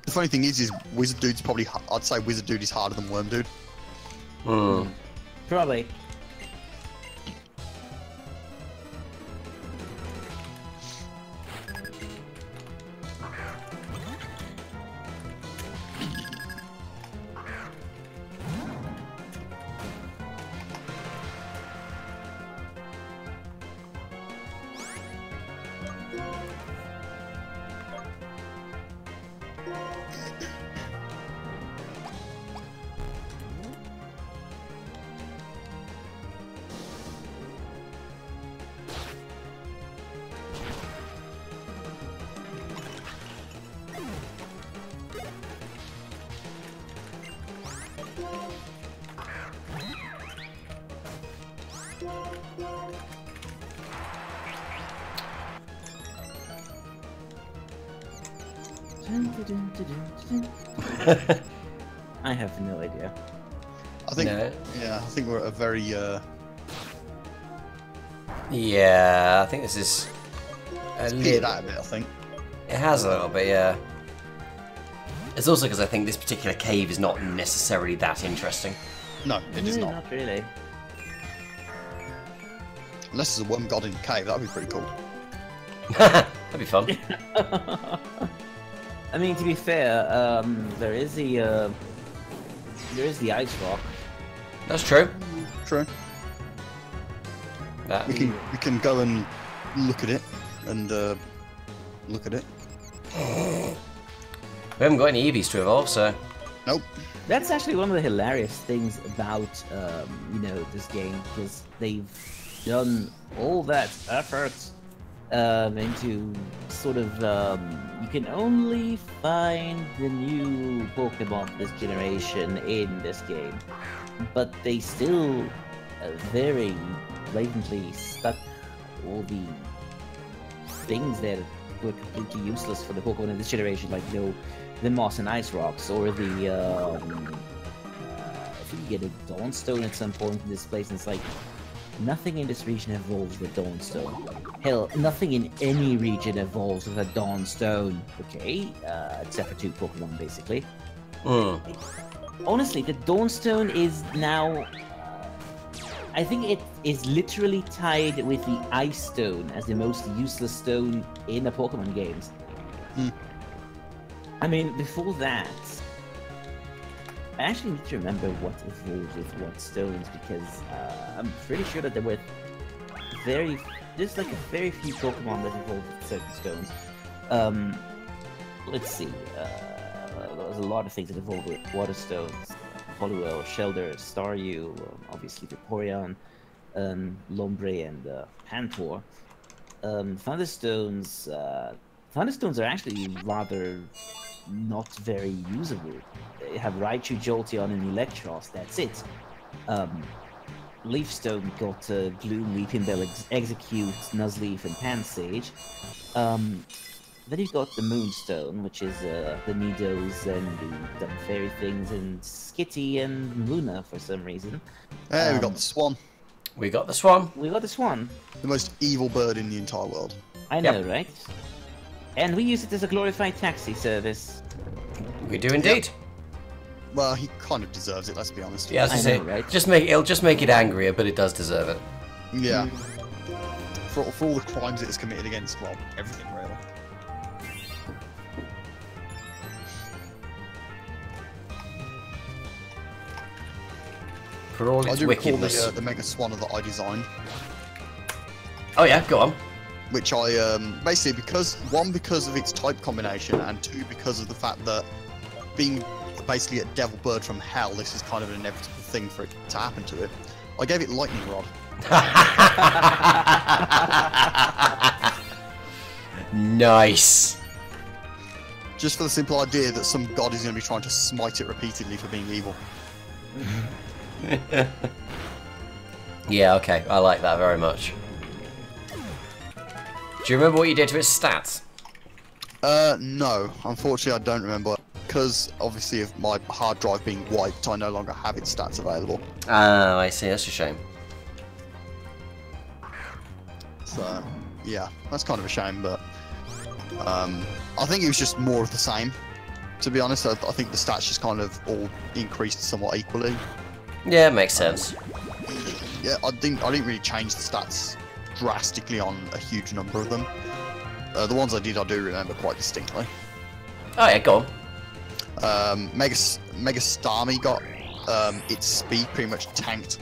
The funny thing is wizard dude's probably I'd say wizard dude is harder than worm dude. Hmm. Probably. I have no idea. I think No. yeah, I think we're at a very Yeah, I think this is a petered little... out a bit, I think. It has a little bit, yeah. It's also because I think this particular cave is not necessarily that interesting. No, it is not. Not really. Unless there's a worm god in the cave, that'd be pretty cool. That'd be fun. I mean, to be fair, there is the ice rock. That's true. True. That, We can go and look at it and look at it. we haven't got any Eevees to evolve, so... Nope. That's actually one of the hilarious things about you know, this game, because they've done all that effort into sort of you can only find the new Pokemon this generation in this game, but they still very blatantly stuck all the things that were completely useless for the Pokemon in this generation, like, you know, the Moss and Ice Rocks, or the I think you get a Dawnstone at some point in this place, and it's like nothing in this region evolves with Dawnstone. Hell, nothing in any region evolves with a Dawnstone. Okay, except for 2 Pokemon, basically. Mm. Honestly, the Dawnstone is now... I think it is literally tied with the Ice Stone as the most useless stone in the Pokemon games. Hmm. I mean, before that... I actually need to remember what evolved with what stones, because I'm pretty sure that there were there's like a very few Pokemon that evolved with certain stones. Let's see, there was a lot of things that evolved with water stones. Poliwhirl, Shelder, Staryu, obviously Vaporeon, Lombre, and Pantor. Thunderstones are actually rather not very usable. They have Raichu, Jolteon, and Electros, that's it. Leafstone got Gloom, Weepinbell, Execute, Nuzleaf, and Pansage. Then you've got the Moonstone, which is the Nidos and the Dumb Fairy things, and Skitty and Luna for some reason. Hey, we got the swan, We got the Swan. We got the Swan. the most evil bird in the entire world. I know, Yep. right? And we use it as a glorified taxi service. We do indeed. Well, he kind of deserves it. Let's be honest. Yeah, as I I say, know, right? it'll just make it angrier, but it does deserve it. Yeah. For all the crimes it has committed against, well, everything really. For all I its do recall wickedness. the Mega Swanna that I designed, Oh yeah, go on. which I basically because of its type combination, and 2 because of the fact that being basically a devil bird from hell, this is kind of an inevitable thing for it to happen to it. I gave it Lightning Rod. Nice. Just for the simple idea that some god is going to be trying to smite it repeatedly for being evil. Yeah, okay, I like that very much. Do you remember what you did to its stats? No. Unfortunately, I don't remember. Because, obviously, of my hard drive being wiped, I no longer have its stats available. Oh, I see, that's a shame. So, yeah, that's kind of a shame, but... I think it was just more of the same. To be honest, I think the stats just kind of all increased somewhat equally. Yeah, it makes sense. Yeah, I didn't really change the stats drastically on a huge number of them. The ones I did, I do remember quite distinctly. Oh yeah, go on. Mega Starmie got its speed pretty much tanked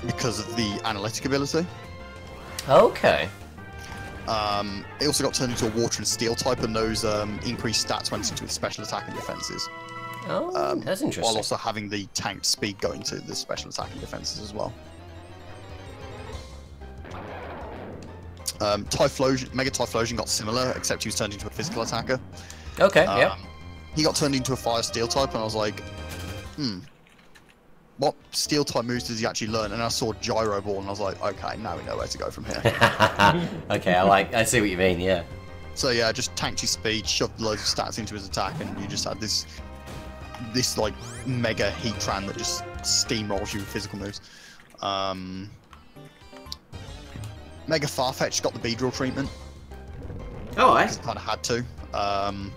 because of the analytic ability. Okay. It also got turned into a water and steel type, and those increased stats went into its special attack and defenses. Oh, that's interesting. While also having the tanked speed go into the special attack and defenses as well. Mega Typhlosion got similar, except he was turned into a physical attacker. Okay, yeah. He got turned into a fire steel type, and I was like, what steel type moves does he actually learn? And I saw Gyro Ball, and I was like, okay, now we know where to go from here. Okay, I see what you mean, yeah. So yeah, just tanked his speed, shoved loads of stats into his attack, and you just had this like mega Heatran that just steamrolls you with physical moves. Mega Farfetch got the Beedrill treatment. Oh, I Kind of had to. And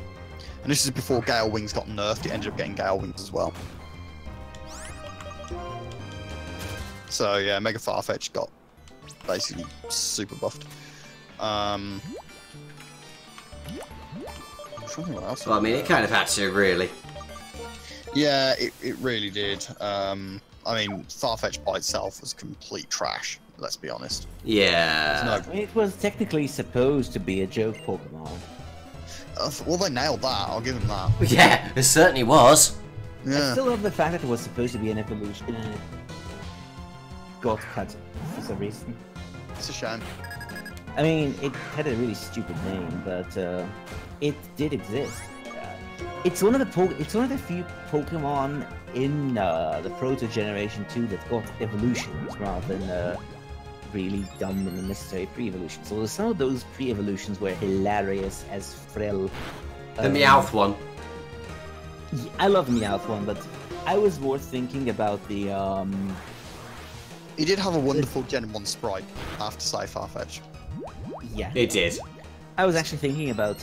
this is before Gale Wings got nerfed. It ended up getting Gale Wings as well. So yeah, Mega Farfetch got basically super buffed. I'm trying to think what else. Well, I mean, it kind of had to, really. Yeah, it really did. I mean, Farfetch by itself was complete trash. Let's be honest. Yeah. No, It was technically supposed to be a joke Pokemon. well, they nailed that. I'll give them that. Yeah, it certainly was. I Yeah. still love the fact that it was supposed to be an evolution and it got cut for some reason. It's a shame. I mean, it had a really stupid name, but it did exist. It's one of the few Pokemon in the Proto Generation 2 that got evolutions rather than really dumb and unnecessary pre-evolutions. So some of those pre-evolutions were hilarious as Frill. The Meowth one. I love the Meowth one, but I was more thinking about the He did have a wonderful Gen 1 sprite, I have to say, Farfetch. yeah. It did. I was actually thinking about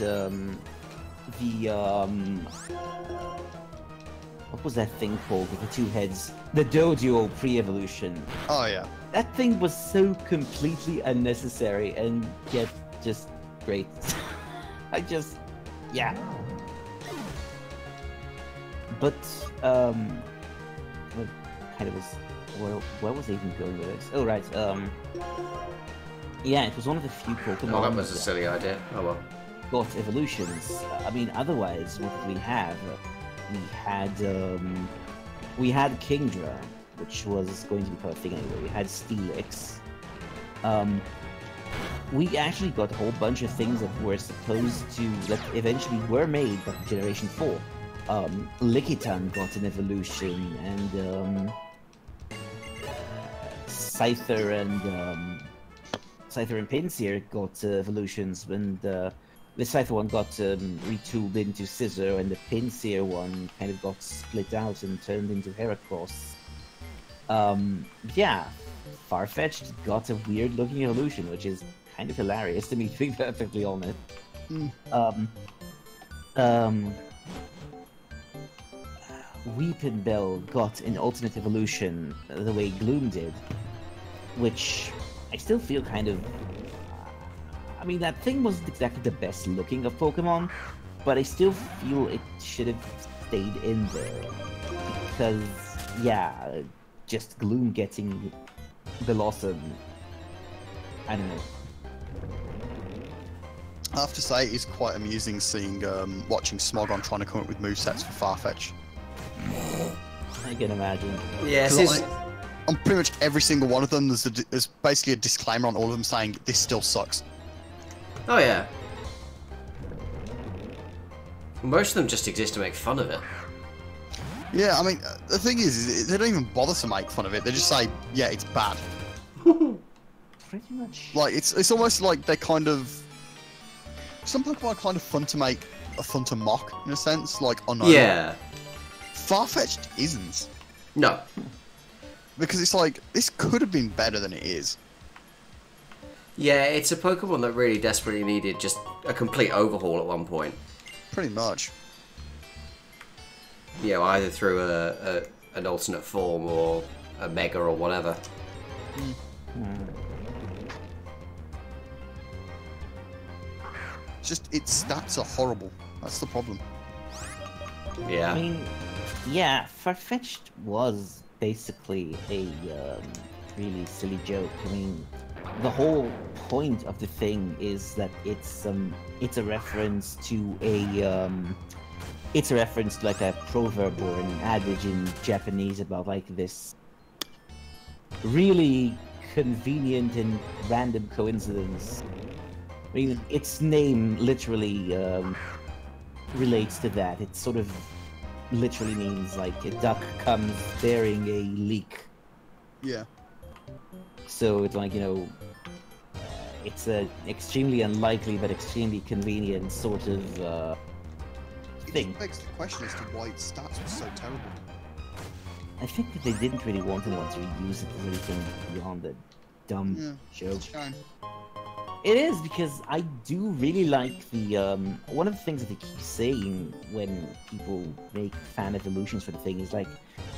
what was that thing called with the two heads? The Doduo pre-evolution. Oh yeah. That thing was so completely unnecessary and yet just great. Yeah. But what kind of was where was I even going with this? Oh right. Yeah, it was one of the few Pokemon. Oh, that was a silly idea. Oh well. Got evolutions. I mean, otherwise, what did we have? We had Kingdra, which was going to become a thing anyway. We had Steelix. We actually got a whole bunch of things that were supposed to, that eventually were made by Generation 4. Lickitung got an evolution, and Scyther and Pinsir got evolutions, and the Scyther one got retooled into Scizor, and the Pinsir one kind of got split out and turned into Heracross. Yeah, Farfetch'd got a weird-looking evolution, which is kind of hilarious to me, to be perfectly honest. Weepinbell got an alternate evolution the way Gloom did, which I still feel kind of... I mean, that thing wasn't exactly the best looking of Pokemon, but I still feel it should have stayed in there. Because, yeah, just Gloom getting Blossom, I don't know. I have to say, it's quite amusing seeing, watching Smogon trying to come up with movesets for Farfetch. I can imagine. Yes, 'Cause on pretty much every single one of them, there's basically a disclaimer on all of them saying this still sucks. Oh yeah. Most of them just exist to make fun of it. Yeah, I mean, the thing is they don't even bother to make fun of it. They just say, yeah, it's bad. Pretty much. Like, it's almost like they kind of... Some Pokemon are kind of fun to make, fun to mock, in a sense. Like, oh no. Yeah. Farfetch'd isn't. No. Because it's like, this could have been better than it is. Yeah, it's a Pokemon that really desperately needed just a complete overhaul at one point. Pretty much. You know, either through an alternate form or a Mega or whatever. Just, its stats are horrible. That's the problem. Yeah. I mean, yeah, Farfetch'd was basically a really silly joke. I mean, the whole point of the thing is that it's a reference to it's a reference to like a proverb or an adage in Japanese about like this really convenient and random coincidence. I mean, its name literally relates to that. It sort of literally means like a duck comes bearing a leek. Yeah. So it's like, you know, it's an extremely unlikely but extremely convenient sort of thing. It begs the question as to why its stats were so terrible. I think that they didn't really want anyone to use it as anything beyond a dumb joke. It's a shame. It is, because I do really like the one of the things that they keep saying when people make fan evolutions for the thing is like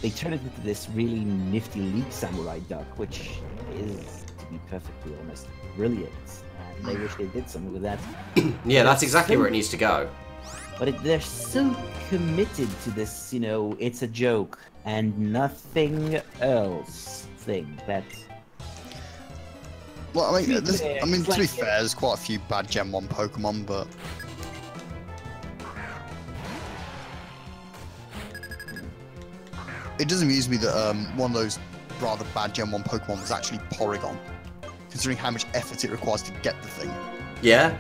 they turn it into this really nifty leek samurai duck, which is, to be perfectly honest, brilliant. And I wish they did something with that. Yeah, that's exactly where it needs to go. But they're so committed to this, you know, it's a joke and nothing else thing that. Well, I mean, To be fair, to be it's like- fair, there's quite a few bad Gen 1 Pokemon, but... It does amuse me that one of those rather bad Gen 1 Pokemon was actually Porygon, considering how much effort it requires to get the thing. Yeah?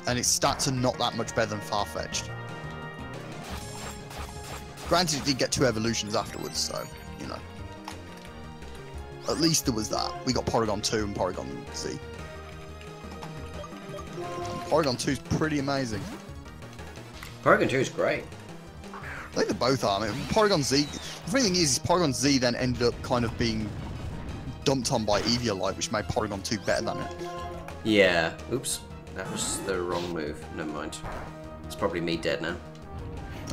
And its stats are not that much better than Farfetch'd. Granted, it did get 2 evolutions afterwards, so, you know. At least there was that. We got Porygon 2 and Porygon Z. And Porygon 2 is pretty amazing. Porygon 2 is great. I think they both are. I mean, Porygon Z... The funny thing is Porygon Z then ended up kind of being dumped on by Eviolite, which made Porygon 2 better than it. Yeah. Oops. That was the wrong move. Never mind. It's probably me dead now.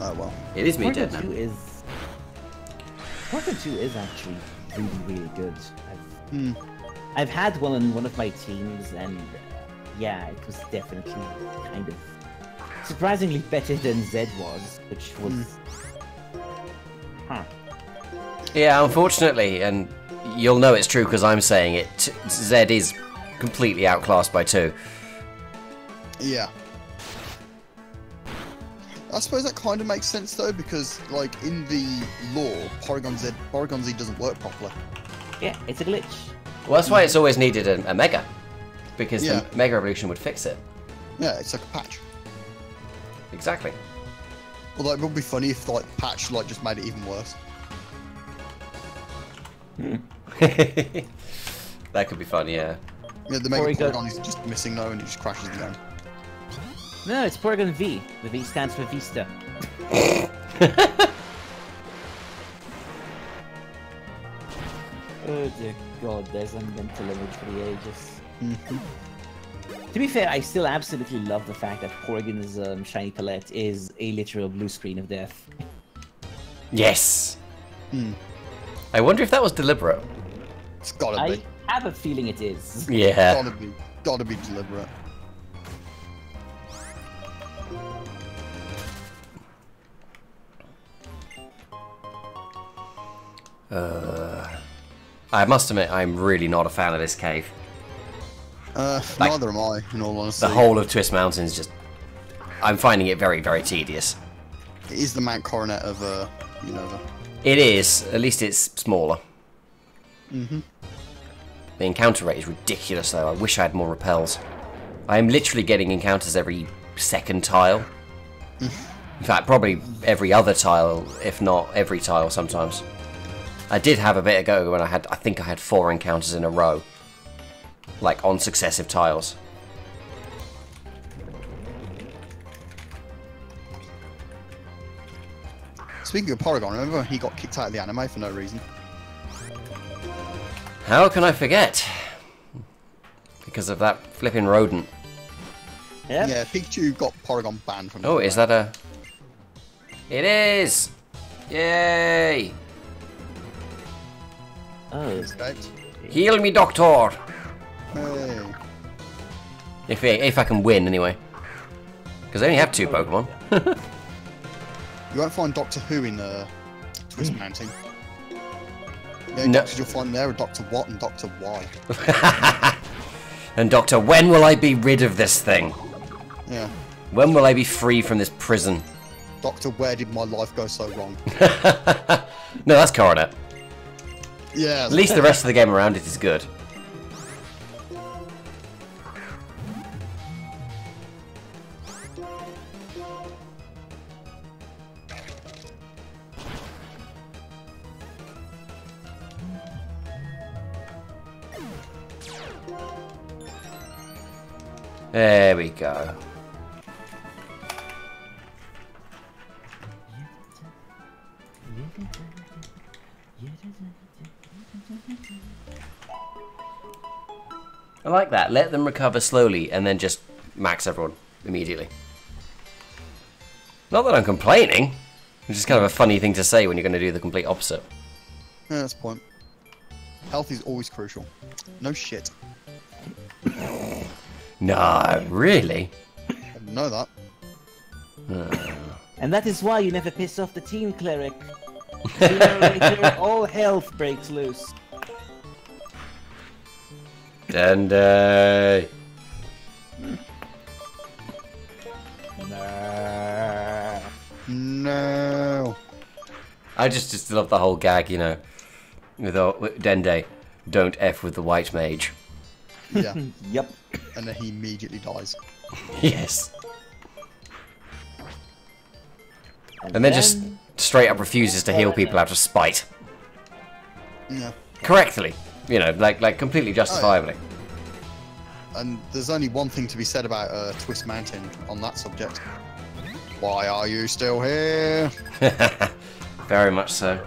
Oh, well. It is me dead Porygon 2 now. is Porygon 2 is actually really good. I've had one on one of my teams, and yeah, it was definitely kind of surprisingly better than Zed was, which was Yeah, unfortunately, and you'll know it's true because I'm saying it, Zed is completely outclassed by 2. Yeah. I suppose that kind of makes sense though, because like in the lore, Porygon Z doesn't work properly. yeah, it's a glitch. Well, that's why it's always needed a Mega. Because Yeah. the Mega Evolution would fix it. Yeah, it's like a patch. Exactly. Although it would be funny if like patch like just made it even worse. That could be fun, yeah. Yeah, the Mega Porygon- Porygon is just missing though, and it just crashes the game. No, it's Porygon V. The V stands for Vista. Oh dear God, there's a mental image for the ages. To be fair, I still absolutely love the fact that Porygon's shiny palette is a literal blue screen of death. Yes! I wonder if that was deliberate. It's gotta I be. have a feeling it is. Yeah. Gotta be deliberate. I must admit, I'm really not a fan of this cave. Neither am I, in all honesty. The whole of Twist Mountain is just... I'm finding it very, very tedious. It is the Mount Coronet of Unova. It is. At least it's smaller. Mm-hmm. The encounter rate is ridiculous, though. I wish I had more repels. I am literally getting encounters every second tile. In fact, probably every other tile, if not every tile sometimes. I did have a bit ago when I think I had 4 encounters in a row. Like, on successive tiles. Speaking of Porygon, remember he got kicked out of the anime for no reason? How can I forget? Because of that flipping rodent. Yep. Yeah, Pikachu got Porygon banned from the Oh, anime. is that a... It is! Yay! Oh, Escaped. Heal me, Doctor! Hey. If I can win, anyway. Because I only have 2 Pokemon. You won't find Doctor Who in Twist Mountain. The only No. doctors you'll find there are Doctor What and Doctor Y. And Doctor, when will I be rid of this thing? Yeah. When will I be free from this prison? Doctor, where did my life go so wrong? No, that's Coronet. Yeah. At least the rest of the game around it is good. There we go. I like that. Let them recover slowly and then just max everyone immediately. Not that I'm complaining. It's just kind of a funny thing to say when you're going to do the complete opposite. Yeah, that's the point. Health is always crucial. No shit. No, really? I didn't know that. and that is why you never piss off the team cleric. Sooner or later, all health breaks loose. Dende. Nah. No. I just love the whole gag, you know, with Dende. Don't F with the white mage. Yeah. Yep. And then he immediately dies. Yes. And then just straight up refuses to heal people out of spite. Yeah. Correctly. You know, like completely justifiably. And there's only one thing to be said about Twist Mountain on that subject. Why are you still here? Very much so.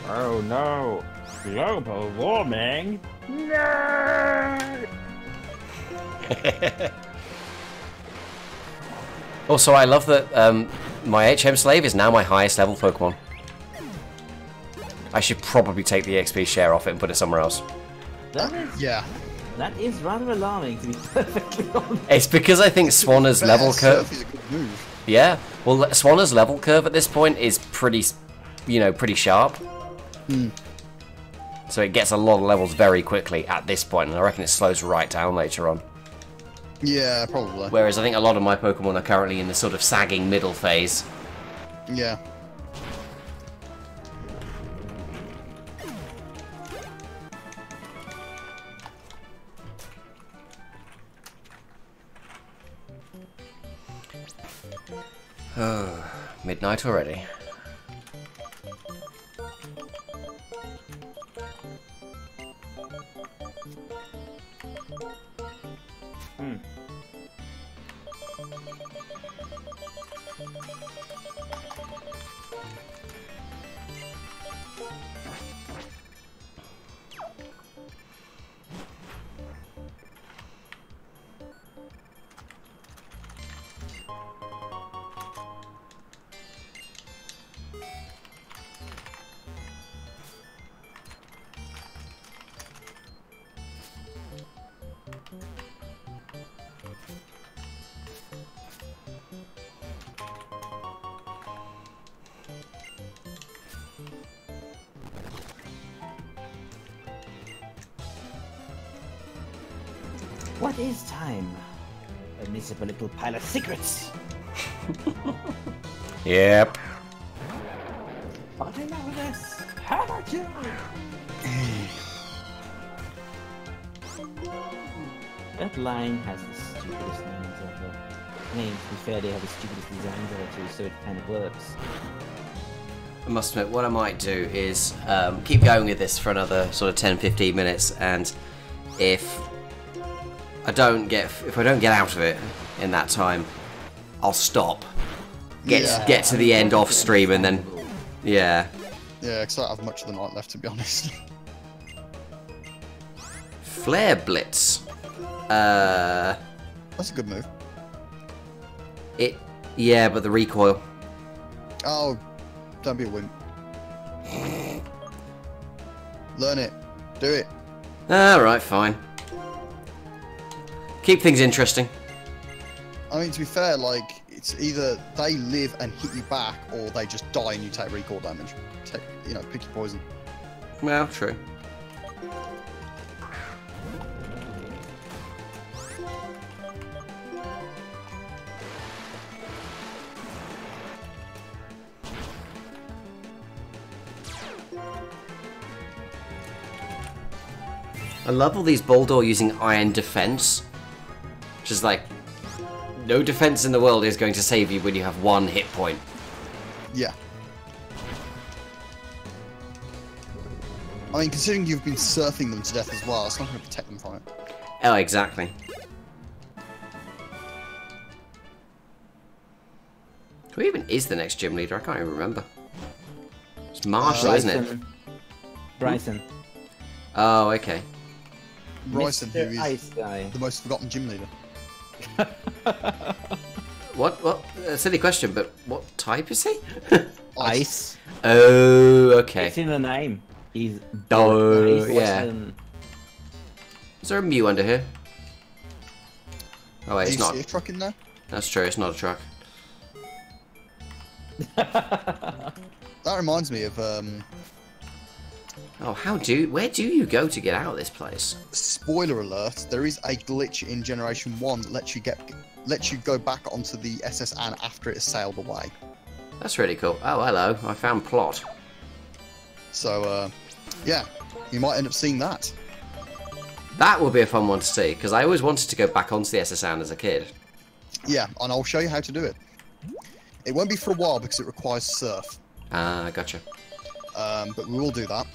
Oh no! Global warming? No! Also, I love that my HM Slave is now my highest level Pokemon. I should probably take the XP share off it and put it somewhere else. Yeah. That is rather alarming, to be perfectly honest. It's because I think Swanna's level curve... Surf is a good move. Yeah, well, Swanna's level curve at this point is pretty, you know, pretty sharp. So it gets a lot of levels very quickly at this point, and I reckon it slows right down later on. Yeah, probably. Whereas I think a lot of my Pokemon are currently in the sort of sagging middle phase. Yeah. Midnight already. What is time? A miserable little pile of secrets. Yep. Oh, Don't you know this? How about you? That line has the stupidest names ever. I mean, to be fair, they have the stupidest designs ever too, so it kind of works. I must admit, what I might do is keep going with this for another sort of 10-15 minutes, and if I don't get out of it in that time, I'll stop. Get to the end off stream, and then yeah. Yeah, because I don't have much of the night left, to be honest. Flare Blitz. That's a good move. Yeah, but the recoil. Oh, don't be a wimp. Learn it. Do it. Alright, fine. Keep things interesting. I mean, to be fair, like, it's either they live and hit you back, or they just die and you take recoil damage. Pick your poison. Well, true. I love all these Boldor using Iron Defense. Which is like, no defense in the world is going to save you when you have 1 hit point. Yeah. I mean, considering you've been surfing them to death as well, it's not going to protect them from it. Oh, exactly. Who even is the next gym leader? I can't even remember. It's Marshall, isn't it? Bryson. Oh, okay. Bryson, who Mr. is Ice Guy. the most forgotten gym leader. What? Silly question, but what type is he? Ice. Oh, okay. It's in the name. He's Oh, Ice yeah. Bryson. Is there a Mew under here? Oh wait, Do it's you not. see a truck in there? That's true, it's not a truck. That reminds me of, Oh, where do you go to get out of this place? spoiler alert, there is a glitch in Generation 1 that lets you go back onto the SS Anne after it has sailed away. That's really cool. Oh, hello, I found plot. So, yeah, you might end up seeing that. That will be a fun one to see, because I always wanted to go back onto the SS Anne as a kid. Yeah, and I'll show you how to do it. It won't be for a while because it requires surf. Ah, gotcha. But we will do that.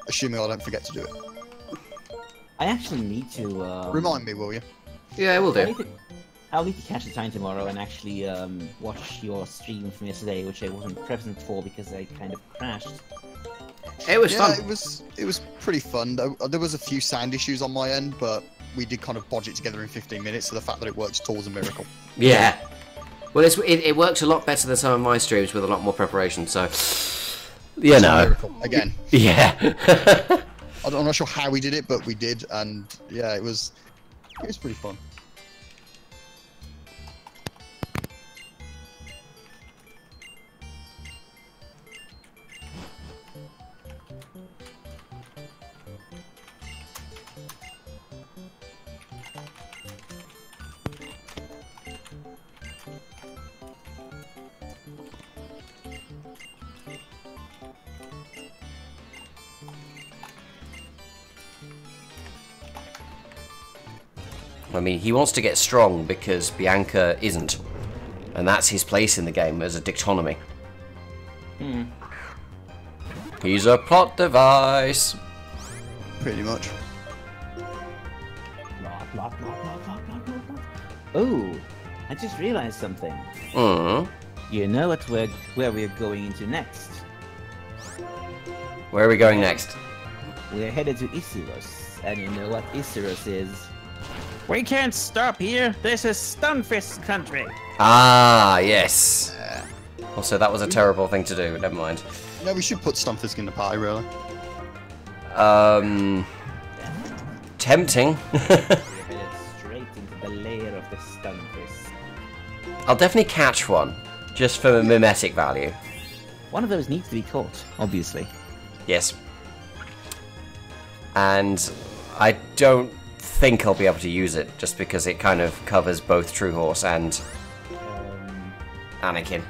Assuming I don't forget to do it. I actually need to. Remind me, will you? Yeah, we'll do. I'll need to catch the time tomorrow and actually watch your stream from yesterday, which I wasn't present for because I kind of crashed. It was fun. It was pretty fun. There was a few sound issues on my end, but we did kind of bodge it together in 15 minutes, so the fact that it works towards a miracle. Yeah. Well, it works a lot better than some of my streams with a lot more preparation, so... You It's a know. miracle. Again. Yeah. I'm not sure how we did it, but we did, and yeah, it was pretty fun. I mean, he wants to get strong because Bianca isn't. And that's his place in the game as a dictonomy. He's a plot device. Pretty much. Oh, I just realized something. Mm. You know where we're going into next? Where are we going next? We're headed to Issuros, and you know what Issuros is? We can't stop here. This is Stunfisk country. Ah, yes. Also, that was a terrible thing to do, but never mind. No, we should put Stunfisk in the party, really. Tempting. We're headed straight into the lair of the Stunfisk. I'll definitely catch one, just for mimetic value. One of those needs to be caught, obviously. Yes. And I don't think I'll be able to use it, just because it kind of covers both True Horse and Anakin.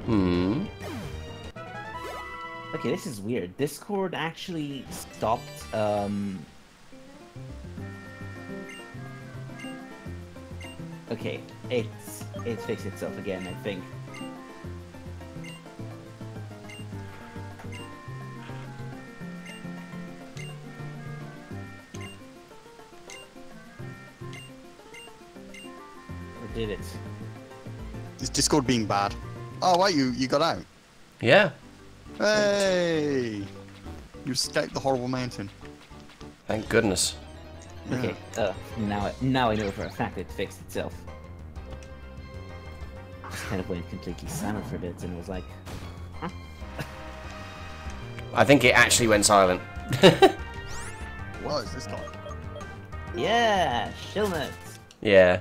Hmm. Okay, this is weird. Discord actually stopped, Okay, it fixed itself again, I think. Or did it? Is Discord being bad? Oh wait, you got out. Yeah. Hey! You escaped the horrible mountain. Thank goodness. Okay, now I know for a fact it fixed itself. Just kind of went completely silent for a bit and was like, huh? I think it actually went silent. What is this guy? Yeah, Shellnet! Yeah.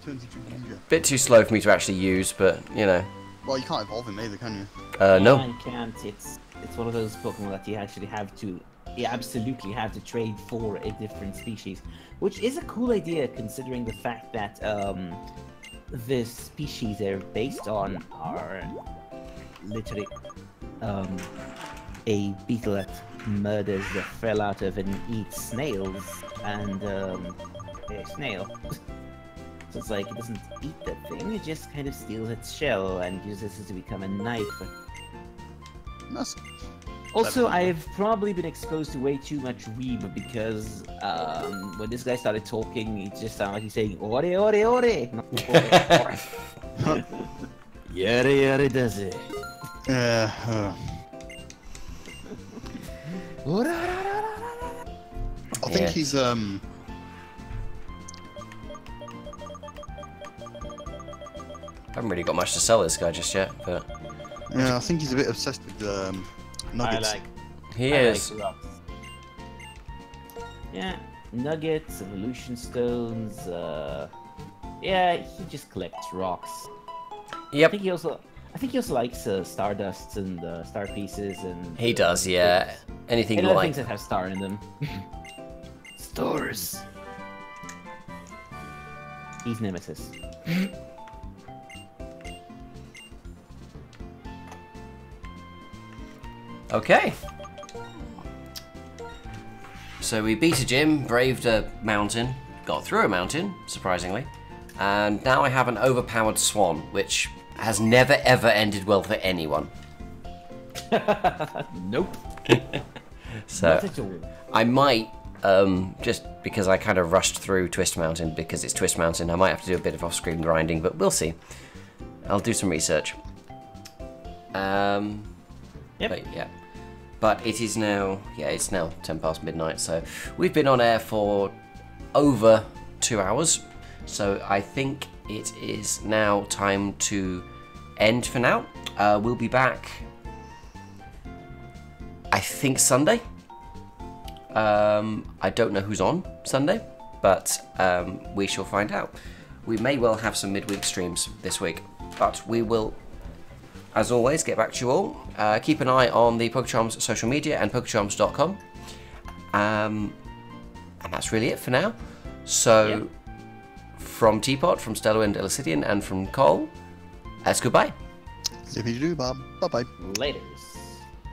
Turns into a ginger. Bit too slow for me to actually use, but, you know. Well, you can't evolve him either, can you? No. You can't. It's one of those Pokemon that you actually have to, you absolutely have to trade for a different species, which is a cool idea considering the fact that the species they're based on are literally a beetle that murders the hell out of and eats snails and a snail. So it's like it doesn't eat that thing; it just kind of steals its shell and uses it to become a knife. That's Also, I've probably been exposed to way too much weeb because when this guy started talking, it just sounded like he's saying "ore ore ore." Not ore. Yare yare does it. yeah. I think Yeah. he's Haven't really got much to sell this guy just yet, but yeah, I think he's a bit obsessed with nuggets. he I is. like rocks. Yeah, nuggets, evolution stones. Yeah, he just collects rocks. I Yep, think he also likes stardusts and star pieces and. he does. Yeah, anything And other like things that have star in them. Stars. He's Nemesis. Okay. So we beat a gym, braved a mountain, got through a mountain, surprisingly, and now I have an overpowered swan, which has never ever ended well for anyone. Nope. So Not at all. I might, just because I kind of rushed through Twist Mountain because it's Twist Mountain, I might have to do a bit of off-screen grinding, but we'll see. I'll do some research. Yep. But yeah. But it is now, yeah, it's now 10 past midnight, so we've been on air for over 2 hours. So I think it is now time to end for now. We'll be back, I think, Sunday. I don't know who's on Sunday, but we shall find out. We may well have some midweek streams this week, but we will, as always, get back to you all. Keep an eye on the PokeCharms social media and PokeCharms.com. And that's really it for now. So, Yep. from Teapot, from Stellarwind, Elicidian, and from Cole, that's goodbye. Zippy doo, Bob. Bye bye. Laters.